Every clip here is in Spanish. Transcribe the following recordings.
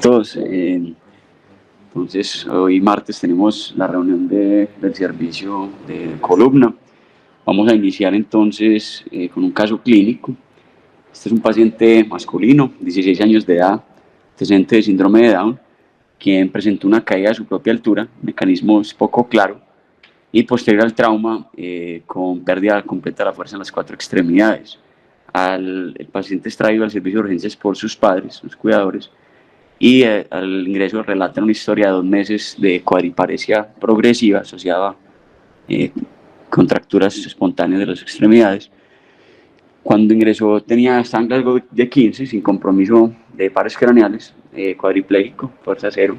todos. Entonces, hoy martes tenemos la reunión del servicio de columna. Vamos a iniciar entonces con un caso clínico. Este es un paciente masculino, 16 años de edad, antecedente de síndrome de Down, quien presentó una caída de su propia altura, el mecanismo es poco claro, y posterior al trauma con pérdida completa de la fuerza en las 4 extremidades. El paciente es traído al servicio de urgencias por sus padres, sus cuidadores, y al ingreso relatan una historia de 2 meses de cuadriparesia progresiva asociada a contracturas espontáneas de las extremidades. Cuando ingresó estaba en Glasgow de 15, sin compromiso de pares craneales, cuadripléjico, fuerza cero,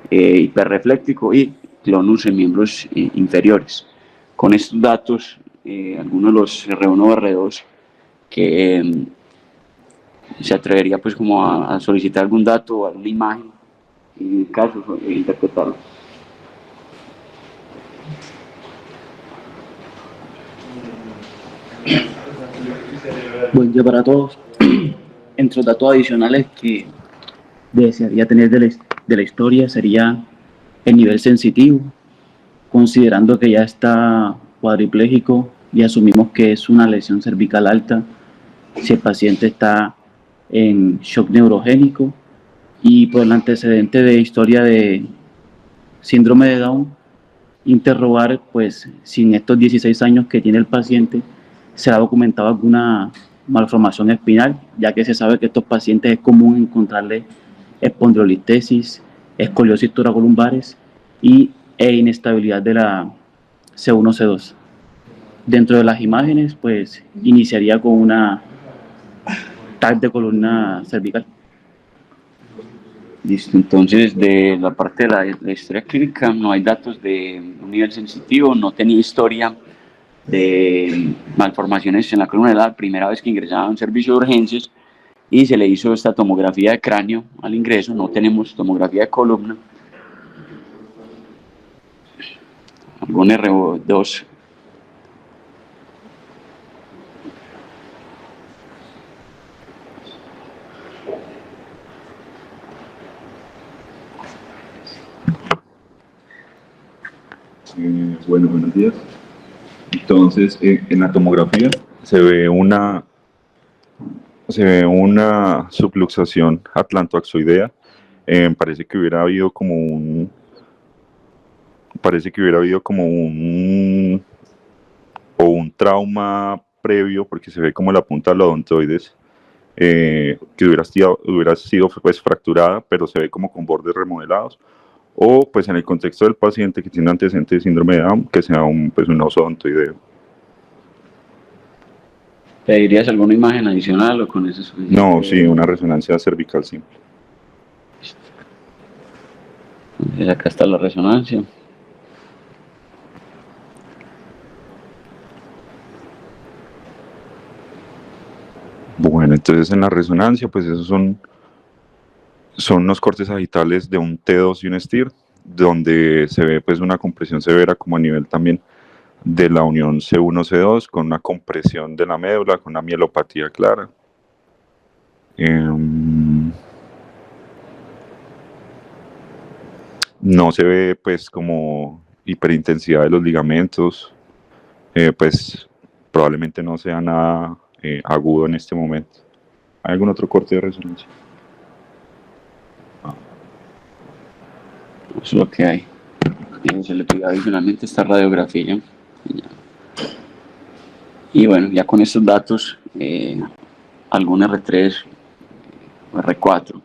hiperrefléctico y clonus en miembros inferiores. Con estos datos, algunos de los R1 o R2 que se atrevería pues como a solicitar algún dato o alguna imagen y en caso interpretarlo. Buen día para todos. Entre los datos adicionales que desearía tener de la historia sería el nivel sensitivo, considerando que ya está cuadripléjico y asumimos que es una lesión cervical alta, si el paciente está en shock neurogénico, y por el antecedente de historia de síndrome de Down, interrogar pues si en estos 16 años que tiene el paciente se ha documentado alguna malformación espinal, ya que se sabe que estos pacientes es común encontrarle espondilolistesis, escoliosis toracolumbares e inestabilidad de la C1, C2. Dentro de las imágenes, pues iniciaría con una TAC de columna cervical. Listo, entonces de la parte de la historia clínica no hay datos de un nivel sensitivo, no tenía historia de malformaciones en la columna, era la primera vez que ingresaba a un servicio de urgencias y se le hizo esta tomografía de cráneo al ingreso, no tenemos tomografía de columna. Algún R2. Bueno, buenos días. Entonces, en la tomografía se ve una subluxación atlantoaxoidea. Parece que hubiera habido como un trauma previo, porque se ve como la punta de la odontoides que hubiera sido pues fracturada, pero se ve como con bordes remodelados, o pues en el contexto del paciente que tiene antecedente de síndrome de Down, que sea un oso odontoideo. ¿Pedirías alguna imagen adicional o con eso es suficiente? No, sí, una resonancia cervical simple. Entonces acá está la resonancia. Bueno, entonces en la resonancia, pues esos son unos cortes sagitales de un T2 y un STIR, donde se ve pues una compresión severa como a nivel también de la unión C1, C2, con una compresión de la médula, con una mielopatía clara. No se ve pues como hiperintensidad de los ligamentos, pues probablemente no sea nada agudo en este momento. ¿Hay algún otro corte de resonancia? Eso es lo que hay. Se le pide adicionalmente esta radiografía. Y bueno, ya con estos datos, algún R3 o R4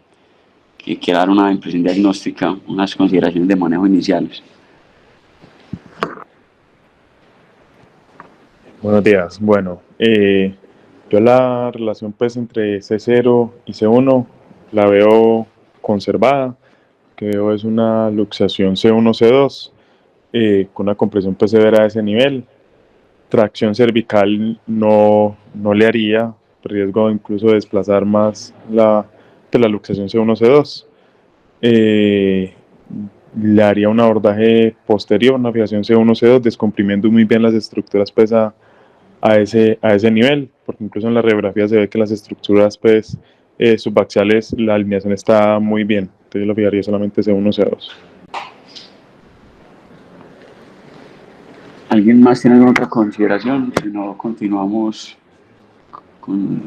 que quiera dar una impresión diagnóstica, unas consideraciones de manejo iniciales. Buenos días. Bueno, yo la relación pues entre C0 y C1 la veo conservada, que veo es una luxación C1-C2 con una compresión pues severa de ese nivel. Tracción cervical no le haría, riesgo incluso de desplazar más la luxación C1-C2. Le haría un abordaje posterior, una fijación C1-C2, descomprimiendo muy bien las estructuras pues a ese nivel, porque incluso en la radiografía se ve que las estructuras pues subaxiales la alineación está muy bien. Entonces lo fijaría solamente C1, C2. ¿Alguien más tiene alguna otra consideración? Si no, continuamos con...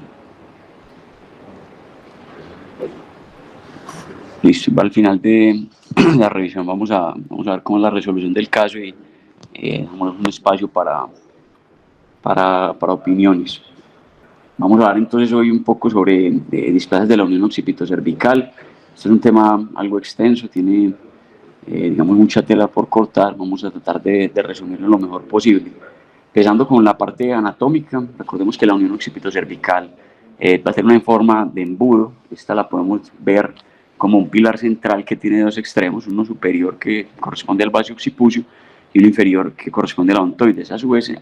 Listo, al final de la revisión vamos a ver cómo es la resolución del caso y damos un espacio para opiniones. Vamos a hablar entonces hoy un poco sobre displasias de la unión occipito-cervical. Este es un tema algo extenso, tiene digamos mucha tela por cortar. Vamos a tratar de resumirlo lo mejor posible. Empezando con la parte anatómica, recordemos que la unión occipito-cervical va a tener una forma de embudo. Esta la podemos ver como un pilar central que tiene dos extremos, uno superior que corresponde al vacío occipucio y uno inferior que corresponde al odontoides. A su vez,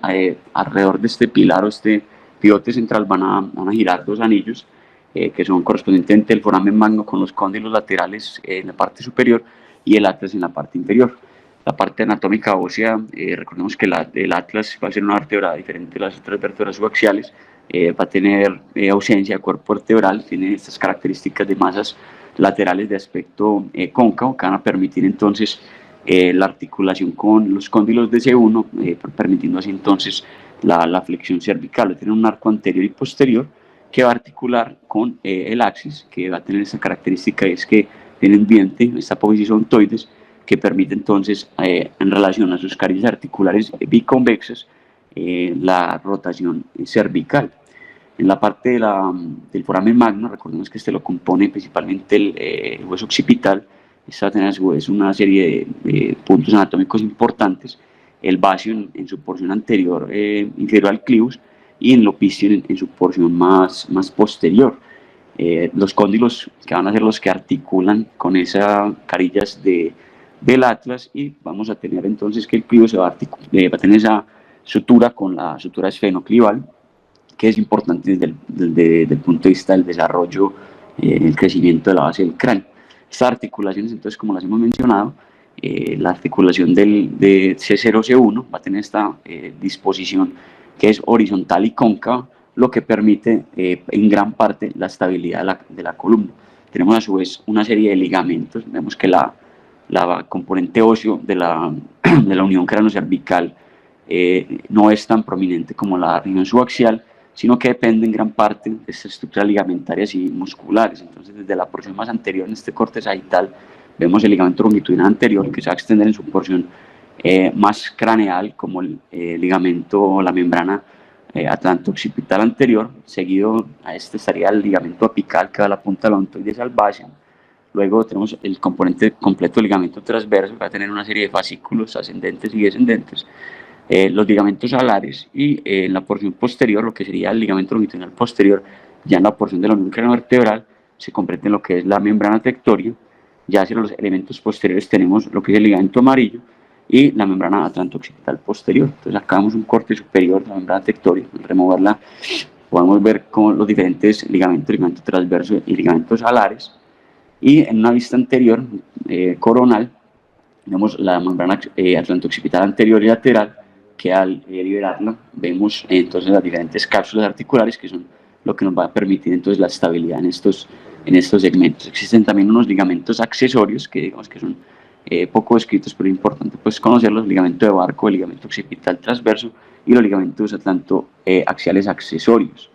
alrededor de este pilar o este pivote central van a girar dos anillos que son correspondientemente el foramen magno con los cóndilos laterales en la parte superior y el atlas en la parte inferior. La parte anatómica ósea, recordemos que el atlas va a ser una vértebra diferente de las otras vértebras subaxiales, va a tener ausencia de cuerpo vertebral, tiene estas características de masas laterales de aspecto cóncavo que van a permitir entonces la articulación con los cóndilos de C1, permitiendo así entonces la flexión cervical. Tiene un arco anterior y posterior que va a articular con el axis, que va a tener esa característica, es que tiene un diente, esta apófisis odontoides, que permite entonces, en relación a sus carillas articulares biconvexas, la rotación cervical. En la parte del foramen magno, recordemos que este lo compone principalmente el hueso occipital. Esta va a tener a su vez una serie de puntos anatómicos importantes, el vacío en su porción anterior, inferior al clivus, y en el opicio en su porción más posterior. Los cóndilos que van a ser los que articulan con esas carillas del atlas, y vamos a tener entonces que el clivus va a tener esa sutura con la sutura esfenoclival, que es importante desde el punto de vista del desarrollo, el crecimiento de la base del cráneo. Estas articulaciones, entonces, como las hemos mencionado, la articulación de C0-C1 va a tener esta disposición que es horizontal y cóncava, lo que permite en gran parte la estabilidad de la columna. Tenemos a su vez una serie de ligamentos. Vemos que la componente óseo de la unión cráneo-cervical no es tan prominente como la región subaxial, sino que depende en gran parte de estas estructuras ligamentarias y musculares. Entonces, desde la porción más anterior, en este corte sagital, vemos el ligamento longitudinal anterior que se va a extender en su porción más craneal, como el ligamento, la membrana atlanto-occipital anterior. Seguido a este estaría el ligamento apical que va a la punta del odontoides al base. Luego tenemos el componente completo del ligamento transverso, que va a tener una serie de fascículos ascendentes y descendentes. Los ligamentos alares, y en la porción posterior, lo que sería el ligamento longitudinal posterior, ya en la porción de la unión craneovertebral, se comprende lo que es la membrana tectoria. Ya hacia los elementos posteriores tenemos lo que es el ligamento amarillo y la membrana atlanto-occipital posterior. Entonces acá vemos un corte superior de la membrana tectoria. Al removerla podemos ver con los diferentes ligamentos, ligamento transverso y ligamentos alares. Y en una vista anterior, coronal, vemos la membrana atlanto-occipital anterior y lateral, que al liberarla vemos entonces las diferentes cápsulas articulares, que son lo que nos va a permitir entonces la estabilidad en estos segmentos. Existen también unos ligamentos accesorios que digamos que son poco descritos, pero es importante pues conocerlos: el ligamento de Barco, el ligamento occipital transverso y los ligamentos atlantoaxiales accesorios.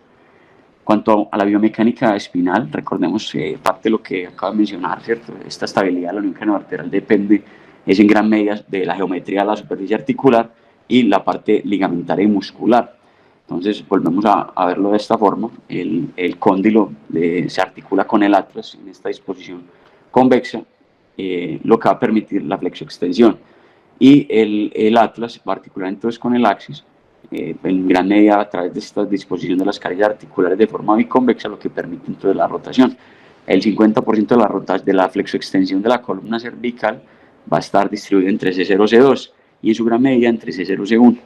Cuanto a la biomecánica espinal, recordemos parte de lo que acabo de mencionar, ¿cierto? Esta estabilidad de la unión craneovertebral depende, es en gran medida, de la geometría de la superficie articular y la parte ligamentaria y muscular. Entonces volvemos a verlo de esta forma: el cóndilo se articula con el atlas en esta disposición convexa, lo que va a permitir la flexoextensión, y el atlas va a articular entonces con el axis, en gran medida a través de esta disposición de las carillas articulares de forma biconvexa, lo que permite entonces la rotación. El 50% de la flexoextensión de la columna cervical va a estar distribuido entre C0 y C2, y en su gran medida entre C0 y C1.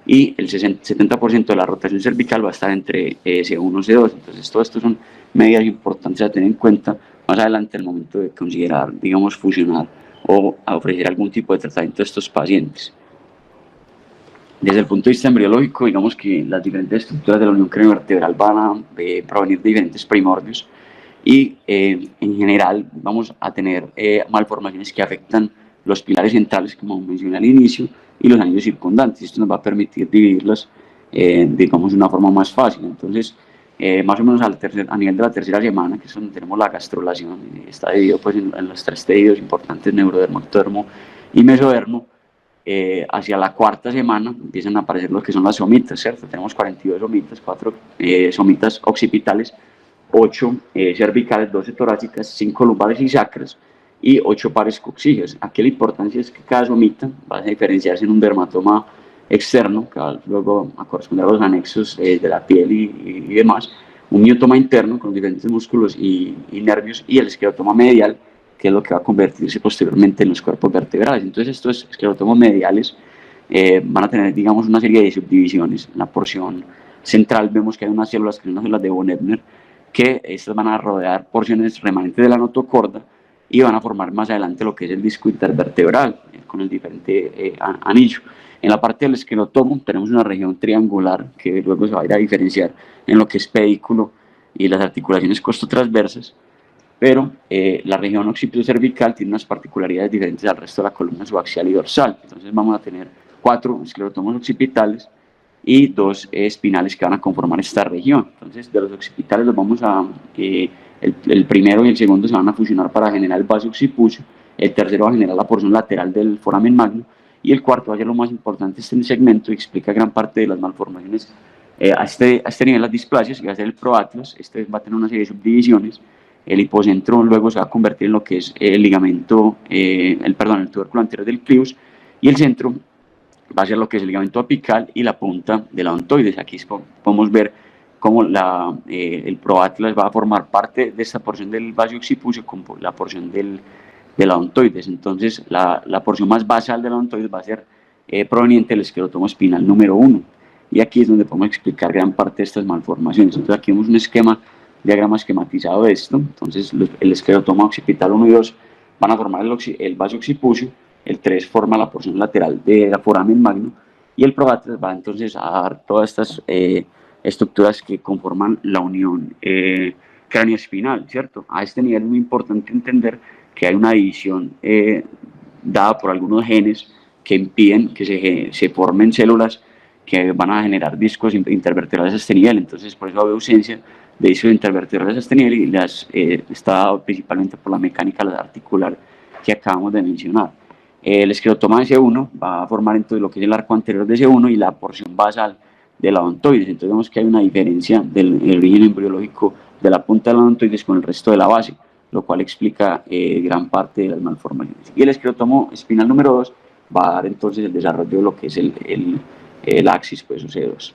Y el 70% de la rotación cervical va a estar entre C1 y C2. Entonces, todo esto son medidas importantes a tener en cuenta más adelante al momento de considerar, digamos, fusionar o a ofrecer algún tipo de tratamiento a estos pacientes. Desde el punto de vista embriológico, digamos que las diferentes estructuras de la unión craneovertebral van a provenir de diferentes primordios. y en general vamos a tener malformaciones que afectan los pilares centrales, como mencioné al inicio, y los anillos circundantes. Esto nos va a permitir dividirlos, digamos, de una forma más fácil. Entonces, más o menos a nivel de la tercera semana, que es donde tenemos la gastrulación, está dividido pues, en los tres tejidos importantes: neurodermo, ectodermo y mesodermo. Hacia la cuarta semana empiezan a aparecer lo que son las somitas, ¿cierto? Tenemos 42 somitas, 4 somitas occipitales, 8 cervicales, 12 torácicas, 5 lumbares y sacras y 8 pares coxígeos. Aquí la importancia es que cada somita va a diferenciarse en un dermatoma externo, que va luego a corresponder a los anexos de la piel y demás, un miotoma interno con diferentes músculos y nervios, y el esclerotoma medial, que es lo que va a convertirse posteriormente en los cuerpos vertebrales. Entonces estos esclerotomos mediales van a tener, digamos, una serie de subdivisiones. En la porción central vemos que hay unas células, que son unas células de von Ebner, que estas van a rodear porciones remanentes de la notocorda y van a formar más adelante lo que es el disco intervertebral, con el diferente anillo. En la parte del esclerotomo tenemos una región triangular que luego se va a ir a diferenciar en lo que es pedículo y las articulaciones costotransversas, pero la región occipito-cervical tiene unas particularidades diferentes al resto de la columna subaxial y dorsal. Entonces vamos a tener 4 esclerotomos occipitales y 2 espinales que van a conformar esta región. Entonces, de los occipitales los vamos a, el primero y el segundo se van a fusionar para generar el vaso occipucio, el tercero va a generar la porción lateral del foramen magno, y el cuarto va a ser lo más importante, este segmento, y explica gran parte de las malformaciones a este nivel, las displasias, que va a ser el proatlas. Este va a tener una serie de subdivisiones. El hipocentro luego se va a convertir en lo que es el ligamento, el tubérculo anterior del clivus, y el centro va a ser lo que es el ligamento apical y la punta de la odontoides. Aquí podemos ver cómo el proatlas va a formar parte de esta porción del vaso occipucio con la porción de la odontoides. Entonces la porción más basal de la odontoides va a ser proveniente del esclerotomo espinal número 1, y aquí es donde podemos explicar gran parte de estas malformaciones. Entonces aquí vemos un diagrama esquematizado de esto. Entonces el esclerotoma occipital 1 y 2 van a formar el vaso occipucio, el 3 forma la porción lateral de la foramen magno, y el proatlas va entonces a dar todas estas estructuras que conforman la unión cráneoespinal, ¿cierto? A este nivel es muy importante entender que hay una división dada por algunos genes que impiden que se formen células que van a generar discos intervertebrales a este nivel. Entonces, por eso hay ausencia de discos intervertebrales a este nivel, y está dado principalmente por la mecánica articular que acabamos de mencionar. El esclerotoma de C1 va a formar entonces lo que es el arco anterior de C1 y la porción basal de la odontoides. Entonces vemos que hay una diferencia del origen embriológico de la punta de la odontoides con el resto de la base, lo cual explica gran parte de las malformaciones. Y el esclerotomo espinal número 2 va a dar entonces el desarrollo de lo que es el axis, pues, o C2.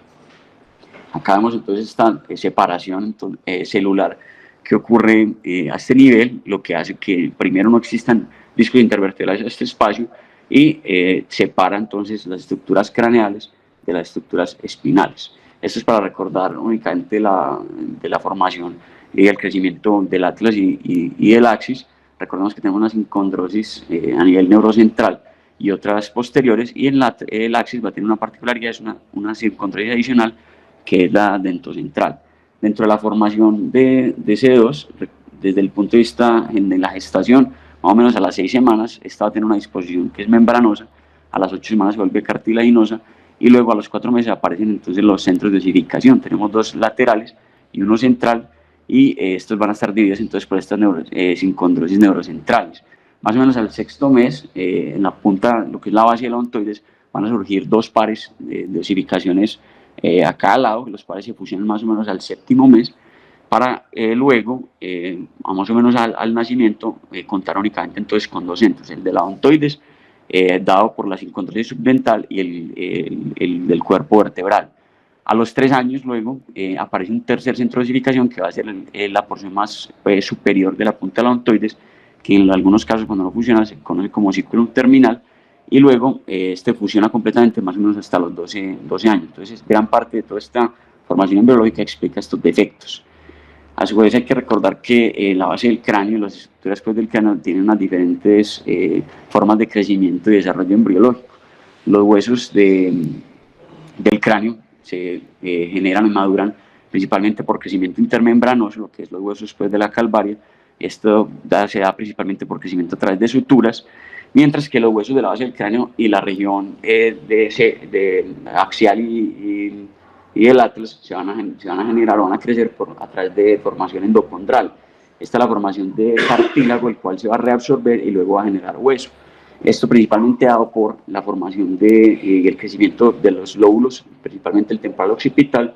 Acá vemos entonces esta separación celular que ocurre a este nivel, lo que hace que primero no existan discos intervertebrales en este espacio, y separa entonces las estructuras craneales de las estructuras espinales. Esto es para recordar únicamente de la formación y el crecimiento del atlas y del axis. Recordemos que tenemos una sincondrosis a nivel neurocentral y otras posteriores, y en el axis va a tener una particularidad, es una sincondrosis adicional, que es la dentocentral. Dentro de la formación de C2, desde el punto de vista de la gestación, más o menos a las 6 semanas, esta va a tener una disposición que es membranosa, a las 8 semanas se vuelve cartilaginosa, y luego a los 4 meses aparecen entonces los centros de osificación. Tenemos 2 laterales y uno central, y estos van a estar divididos entonces por estas sincondrosis neurocentrales. Más o menos al 6º mes, en la punta, lo que es la base de la odontoides, van a surgir 2 pares de osificaciones a cada lado. Los pares se fusionan más o menos al 7º mes, para luego, más o menos al nacimiento, contar únicamente entonces con 2 centros, el de la odontoides, dado por la sincondrosis subdental, y el del cuerpo vertebral. A los 3 años luego aparece un tercer centro de osificación, que va a ser la porción más superior de la punta de la odontoides, que en algunos casos, cuando no funciona, se conoce como círculo terminal, y luego este fusiona completamente más o menos hasta los 12 años. Entonces, gran parte de toda esta formación embriológica explica estos defectos. A su vez, hay que recordar que la base del cráneo, las estructuras del cráneo, tienen unas diferentes formas de crecimiento y desarrollo embriológico. Los huesos del cráneo se generan y maduran principalmente por crecimiento intermembranoso, lo que es los huesos después de la calvaria. Esto se da principalmente por crecimiento a través de suturas, mientras que los huesos de la base del cráneo y la región de axial y el atlas se van a generar o van a crecer a través de formación endocondral. Esta es la formación de cartílago, el cual se va a reabsorber y luego va a generar hueso. Esto principalmente dado por la formación y el crecimiento de los lóbulos, principalmente el temporal occipital,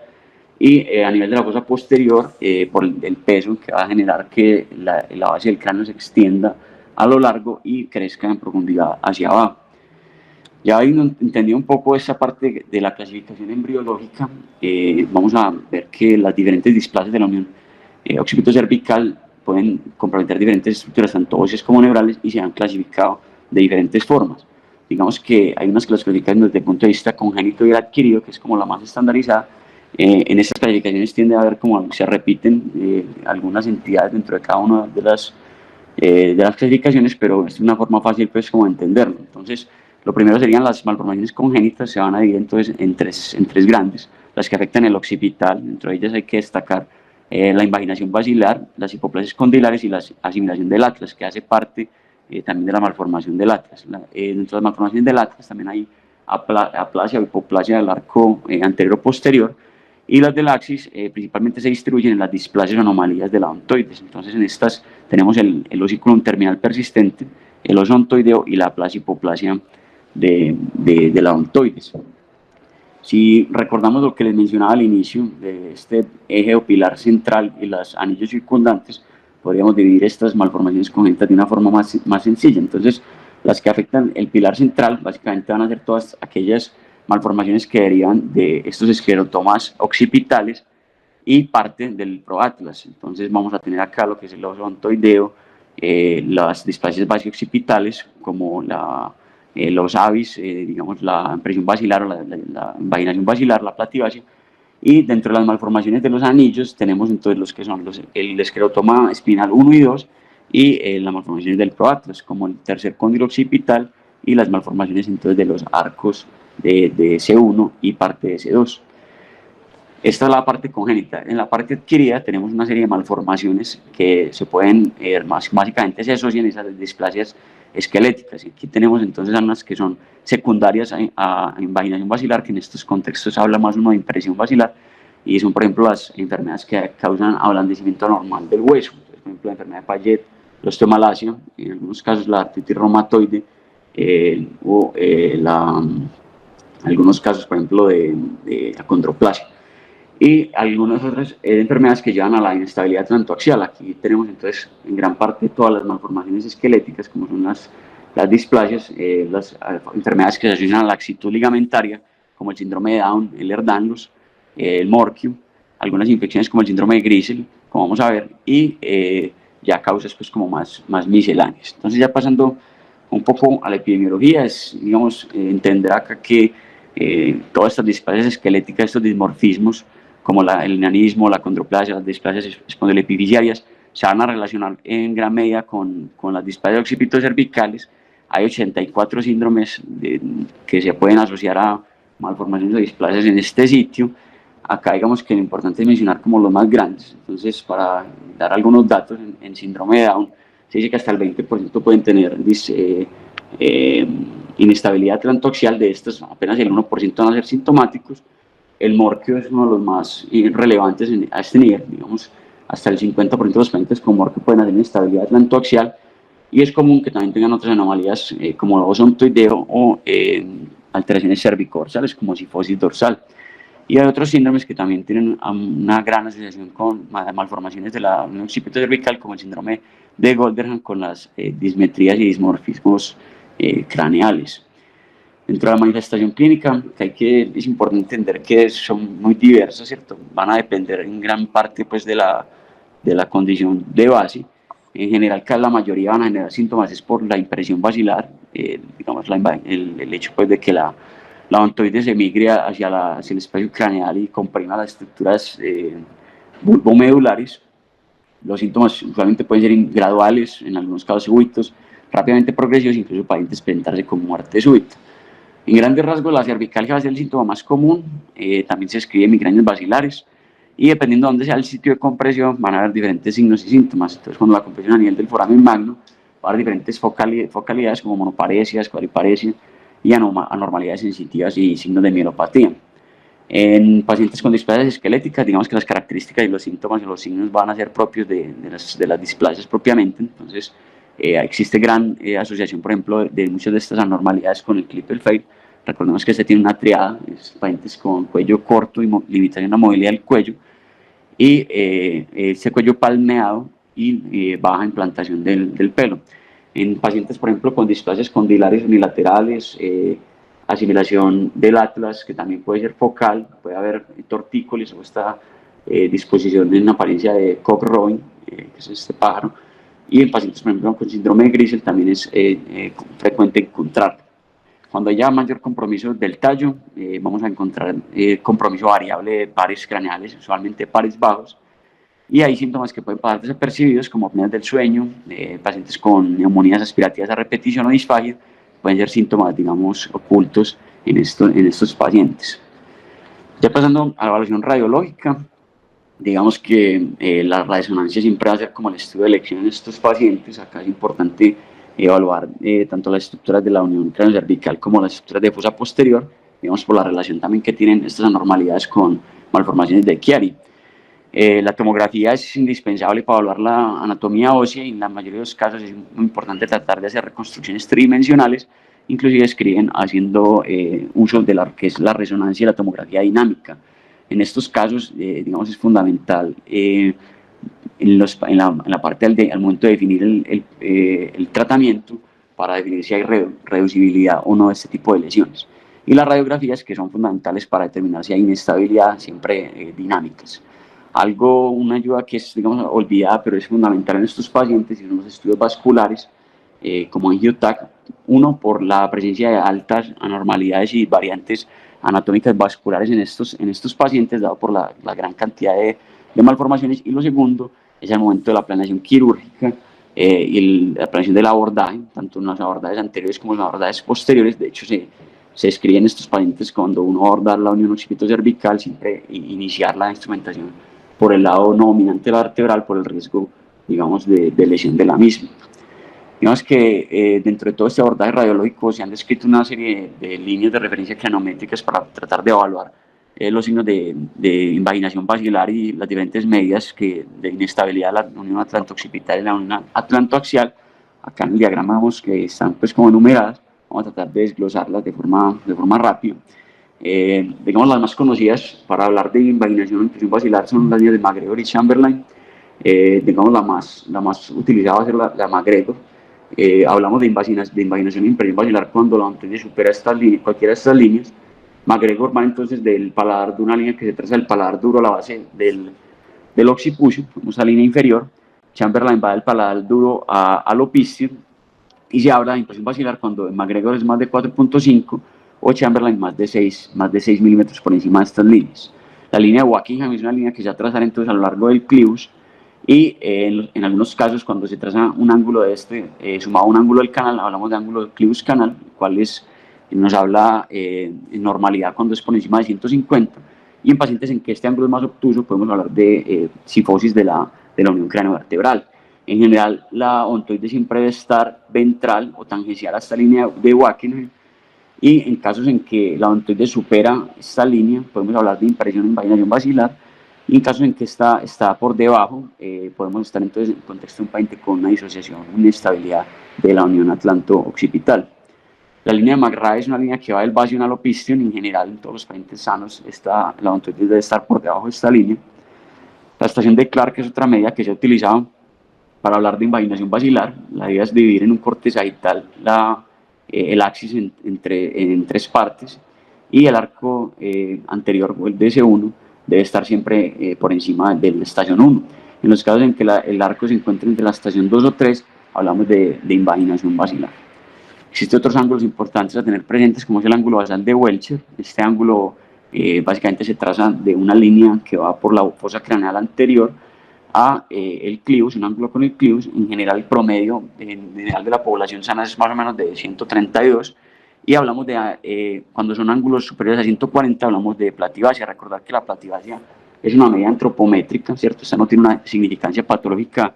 y a nivel de la fosa posterior, por el peso que va a generar que la base del cráneo se extienda a lo largo y crezca en profundidad hacia abajo. Ya habiendo entendido un poco esa parte de la clasificación embriológica, vamos a ver que las diferentes displasias de la unión occipito-cervical pueden comprometer diferentes estructuras, tanto óseas como neurales, y se han clasificado de diferentes formas. Digamos que hay unas que las clasifican desde el punto de vista congénito y adquirido, que es como la más estandarizada. En estas clasificaciones tiende a haber como se repiten algunas entidades dentro de cada una de las clasificaciones, pero es una forma fácil pues como entenderlo. Entonces, lo primero serían las malformaciones congénitas, se van a dividir entonces en tres grandes, las que afectan el occipital. Dentro de ellas hay que destacar la invaginación basilar, las hipoplasias condilares y la asimilación del atlas, que hace parte también de la malformación del atlas. Dentro de las malformaciones del atlas también hay aplasia o hipoplasia del arco anterior-posterior, y las del axis principalmente se distribuyen en las displasias o anomalías de la odontoides. Entonces en estas tenemos el osículum terminal persistente, el oso odontoideo y la aplasia hipoplasia de la odontoides. Si recordamos lo que les mencionaba al inicio de este eje o pilar central y los anillos circundantes, podríamos dividir estas malformaciones congénitas de una forma más sencilla. Entonces, las que afectan el pilar central básicamente van a ser todas aquellas malformaciones que derivan de estos esclerotomas occipitales y parte del proatlas. Entonces vamos a tener acá lo que es el oso odontoideo, las displasias basiocipitales como los avis, digamos la impresión basilar o la invaginación basilar, la plativacia, y dentro de las malformaciones de los anillos tenemos entonces los que son el esclerotoma espinal 1 y 2 y las malformaciones del proatlas como el tercer cóndilo occipital y las malformaciones entonces de los arcos de C1 y parte de C2. Esta es la parte congénita. En la parte adquirida tenemos una serie de malformaciones que se pueden, básicamente se asocian a esas displasias esqueléticas. Aquí tenemos entonces unas que son secundarias a invaginación basilar, que en estos contextos habla más uno de impresión basilar, y son por ejemplo las enfermedades que causan ablandecimiento anormal del hueso. Entonces, por ejemplo la enfermedad de Payet, la osteomalacia, en algunos casos la artritis reumatoide, algunos casos por ejemplo de acondroplasia, y algunas otras enfermedades que llevan a la inestabilidad trantoaxial. Aquí tenemos entonces en gran parte todas las malformaciones esqueléticas, como son las displasias, las enfermedades que se asocian a la laxitud ligamentaria, como el síndrome de Down, el Ehlers-Danlos, el Morquio, algunas infecciones como el síndrome de Grisel, como vamos a ver, y ya causas pues como más misceláneas. Entonces ya pasando un poco a la epidemiología, es, digamos, entender acá que todas estas displasias esqueléticas, estos dismorfismos, como el enanismo, la condroplasia, las displasias espondiloepifisiarias, se van a relacionar en gran medida con las displasias occipito-cervicales. Hay 84 síndromes que se pueden asociar a malformaciones o displasias en este sitio. Acá digamos que lo importante es mencionar como los más grandes. Entonces, para dar algunos datos, en síndrome de Down se dice que hasta el 20% pueden tener inestabilidad trantoaxial. De estos apenas el 1% van a ser sintomáticos. El Morquio es uno de los más relevantes a este nivel, digamos, hasta el 50% de los pacientes con Morquio pueden hacer inestabilidad trantoaxial, y es común que también tengan otras anomalías como oso odontoideo o alteraciones cervicodorsales como cifosis dorsal. Y hay otros síndromes que también tienen una gran asociación con malformaciones de la unión occipito-cervical, como el síndrome de Golderham con las dismetrías y dismorfismos craneales. Dentro de la manifestación clínica, es importante entender que son muy diversas, ¿cierto? Van a depender en gran parte pues, de la condición de base. En general, la mayoría van a generar síntomas es por la impresión basilar, digamos, el hecho pues, de que la odontoides emigre hacia el espacio craneal y comprima las estructuras bulbomedulares. Los síntomas usualmente pueden ser graduales, en algunos casos súbitos, rápidamente progresivos, incluso pacientes presentarse con muerte súbita. En grandes rasgos, la cervicalgia va a ser el síntoma más común. También se escribe migrañas basilares, y dependiendo de dónde sea el sitio de compresión van a haber diferentes signos y síntomas. Entonces, cuando la compresión a nivel del foramen magno va a haber diferentes focalidades como monoparesias, cuadriparesias y anormalidades sensitivas y signos de mielopatía. En pacientes con displasias esqueléticas, digamos que las características y los síntomas y los signos van a ser propios de las displasias propiamente. Entonces, existe gran asociación, por ejemplo, de muchas de estas anormalidades con el Klippel-Feil. Recordemos que este tiene una triada, es pacientes con cuello corto y limitación en la movilidad del cuello, y ese cuello palmeado y baja implantación del pelo. En pacientes, por ejemplo, con displasias condilares unilaterales, asimilación del atlas, que también puede ser focal, puede haber tortícolis o esta disposición en apariencia de Cock-Robin, que es este pájaro, y en pacientes, por ejemplo, con síndrome de Grisel también es frecuente encontrar. Cuando haya mayor compromiso del tallo, vamos a encontrar compromiso variable de pares craneales, usualmente pares bajos, y hay síntomas que pueden pasar desapercibidos, como apneas del sueño, pacientes con neumonías aspirativas a repetición o disfagia, pueden ser síntomas, digamos, ocultos en estos pacientes. Ya pasando a la evaluación radiológica, digamos que la resonancia siempre va a ser como el estudio de elección en estos pacientes. Acá es importante evaluar tanto las estructuras de la unión craneocervical como las estructuras de fosa posterior, digamos por la relación también que tienen estas anormalidades con malformaciones de Chiari. La tomografía es indispensable para evaluar la anatomía ósea y en la mayoría de los casos es muy importante tratar de hacer reconstrucciones tridimensionales, inclusive escriben haciendo uso de que es la resonancia y la tomografía dinámica. En estos casos, digamos, es fundamental en la parte al momento de definir el tratamiento para definir si hay reducibilidad o no de este tipo de lesiones. Y las radiografías, que son fundamentales para determinar si hay inestabilidad, siempre dinámicas. Una ayuda que es, digamos, olvidada, pero es fundamental en estos pacientes, y son los estudios vasculares, como AngioTAC, uno, por la presencia de altas anormalidades y variantes anatómicas vasculares en estos pacientes, dado por la gran cantidad de malformaciones, y lo segundo es el momento de la planeación quirúrgica y la planeación del abordaje, tanto en los abordajes anteriores como en los abordajes posteriores. De hecho, se escribe en estos pacientes cuando uno va a abordar la unión occipito-cervical, siempre iniciar la instrumentación por el lado no dominante de la vertebral, por el riesgo, digamos, de lesión de la misma. Digamos que dentro de todo este abordaje radiológico se han descrito una serie de líneas de referencia cranométricas para tratar de evaluar los signos de invaginación basilar y las diferentes medidas de inestabilidad de la unión atlanto-occipital y la unión atlantoaxial. Acá en el diagrama vemos que están pues como enumeradas. Vamos a tratar de desglosarlas de forma rápida. Digamos, las más conocidas para hablar de invaginación o impresión basilar son las líneas de MacGregor y Chamberlain. Digamos, la más utilizada va a ser la MacGregor. Hablamos de invaginación e impresión basilar cuando la odontoide supera cualquiera de estas líneas. MacGregor va entonces del paladar, de una línea que se traza del paladar duro a la base del occipucio, esa línea inferior. Chamberlain va del paladar duro al opiscio, y se habla de impresión basilar cuando MacGregor es más de 4.5 o Chamberlain más de 6 milímetros por encima de estas líneas. La línea de Wackingham es una línea que se va a trazar entonces a lo largo del clivus, y en algunos casos cuando se traza un ángulo de sumado a un ángulo del canal, hablamos de ángulo del clivus canal, cual nos habla en normalidad cuando es por encima de 150, y en pacientes en que este ángulo es más obtuso podemos hablar de cifosis de la unión craneovertebral. En general, la odontoide siempre debe estar ventral o tangencial a esta línea de Wackingham, y en casos en que la odontoide supera esta línea podemos hablar de impresión e invaginación basilar, y en casos en que está por debajo podemos estar entonces en contexto de un paciente con una disociación, una inestabilidad de la unión atlanto-occipital. La línea de McRae es una línea que va del vacío al opistion. En general, en todos los pacientes sanos, la odontoide debe estar por debajo de esta línea. La estación de Clark es otra medida que se ha utilizado para hablar de invaginación basilar. La idea es dividir en un corte sagital el axis en tres partes, y el arco anterior, o el DC1, debe estar siempre por encima de la estación 1. En los casos en que el arco se encuentre entre la estación 2 o 3, hablamos de invaginación basilar. Existen otros ángulos importantes a tener presentes, como es el ángulo basal de Welcher. Este ángulo básicamente se traza de una línea que va por la fosa craneal anterior a el clivus, un ángulo con el clivus. En general, el promedio en general de la población sana es más o menos de 132, y hablamos cuando son ángulos superiores a 140, hablamos de plativacia. Recordar que la plativacia es una medida antropométrica, ¿cierto? Esta no tiene una significancia patológica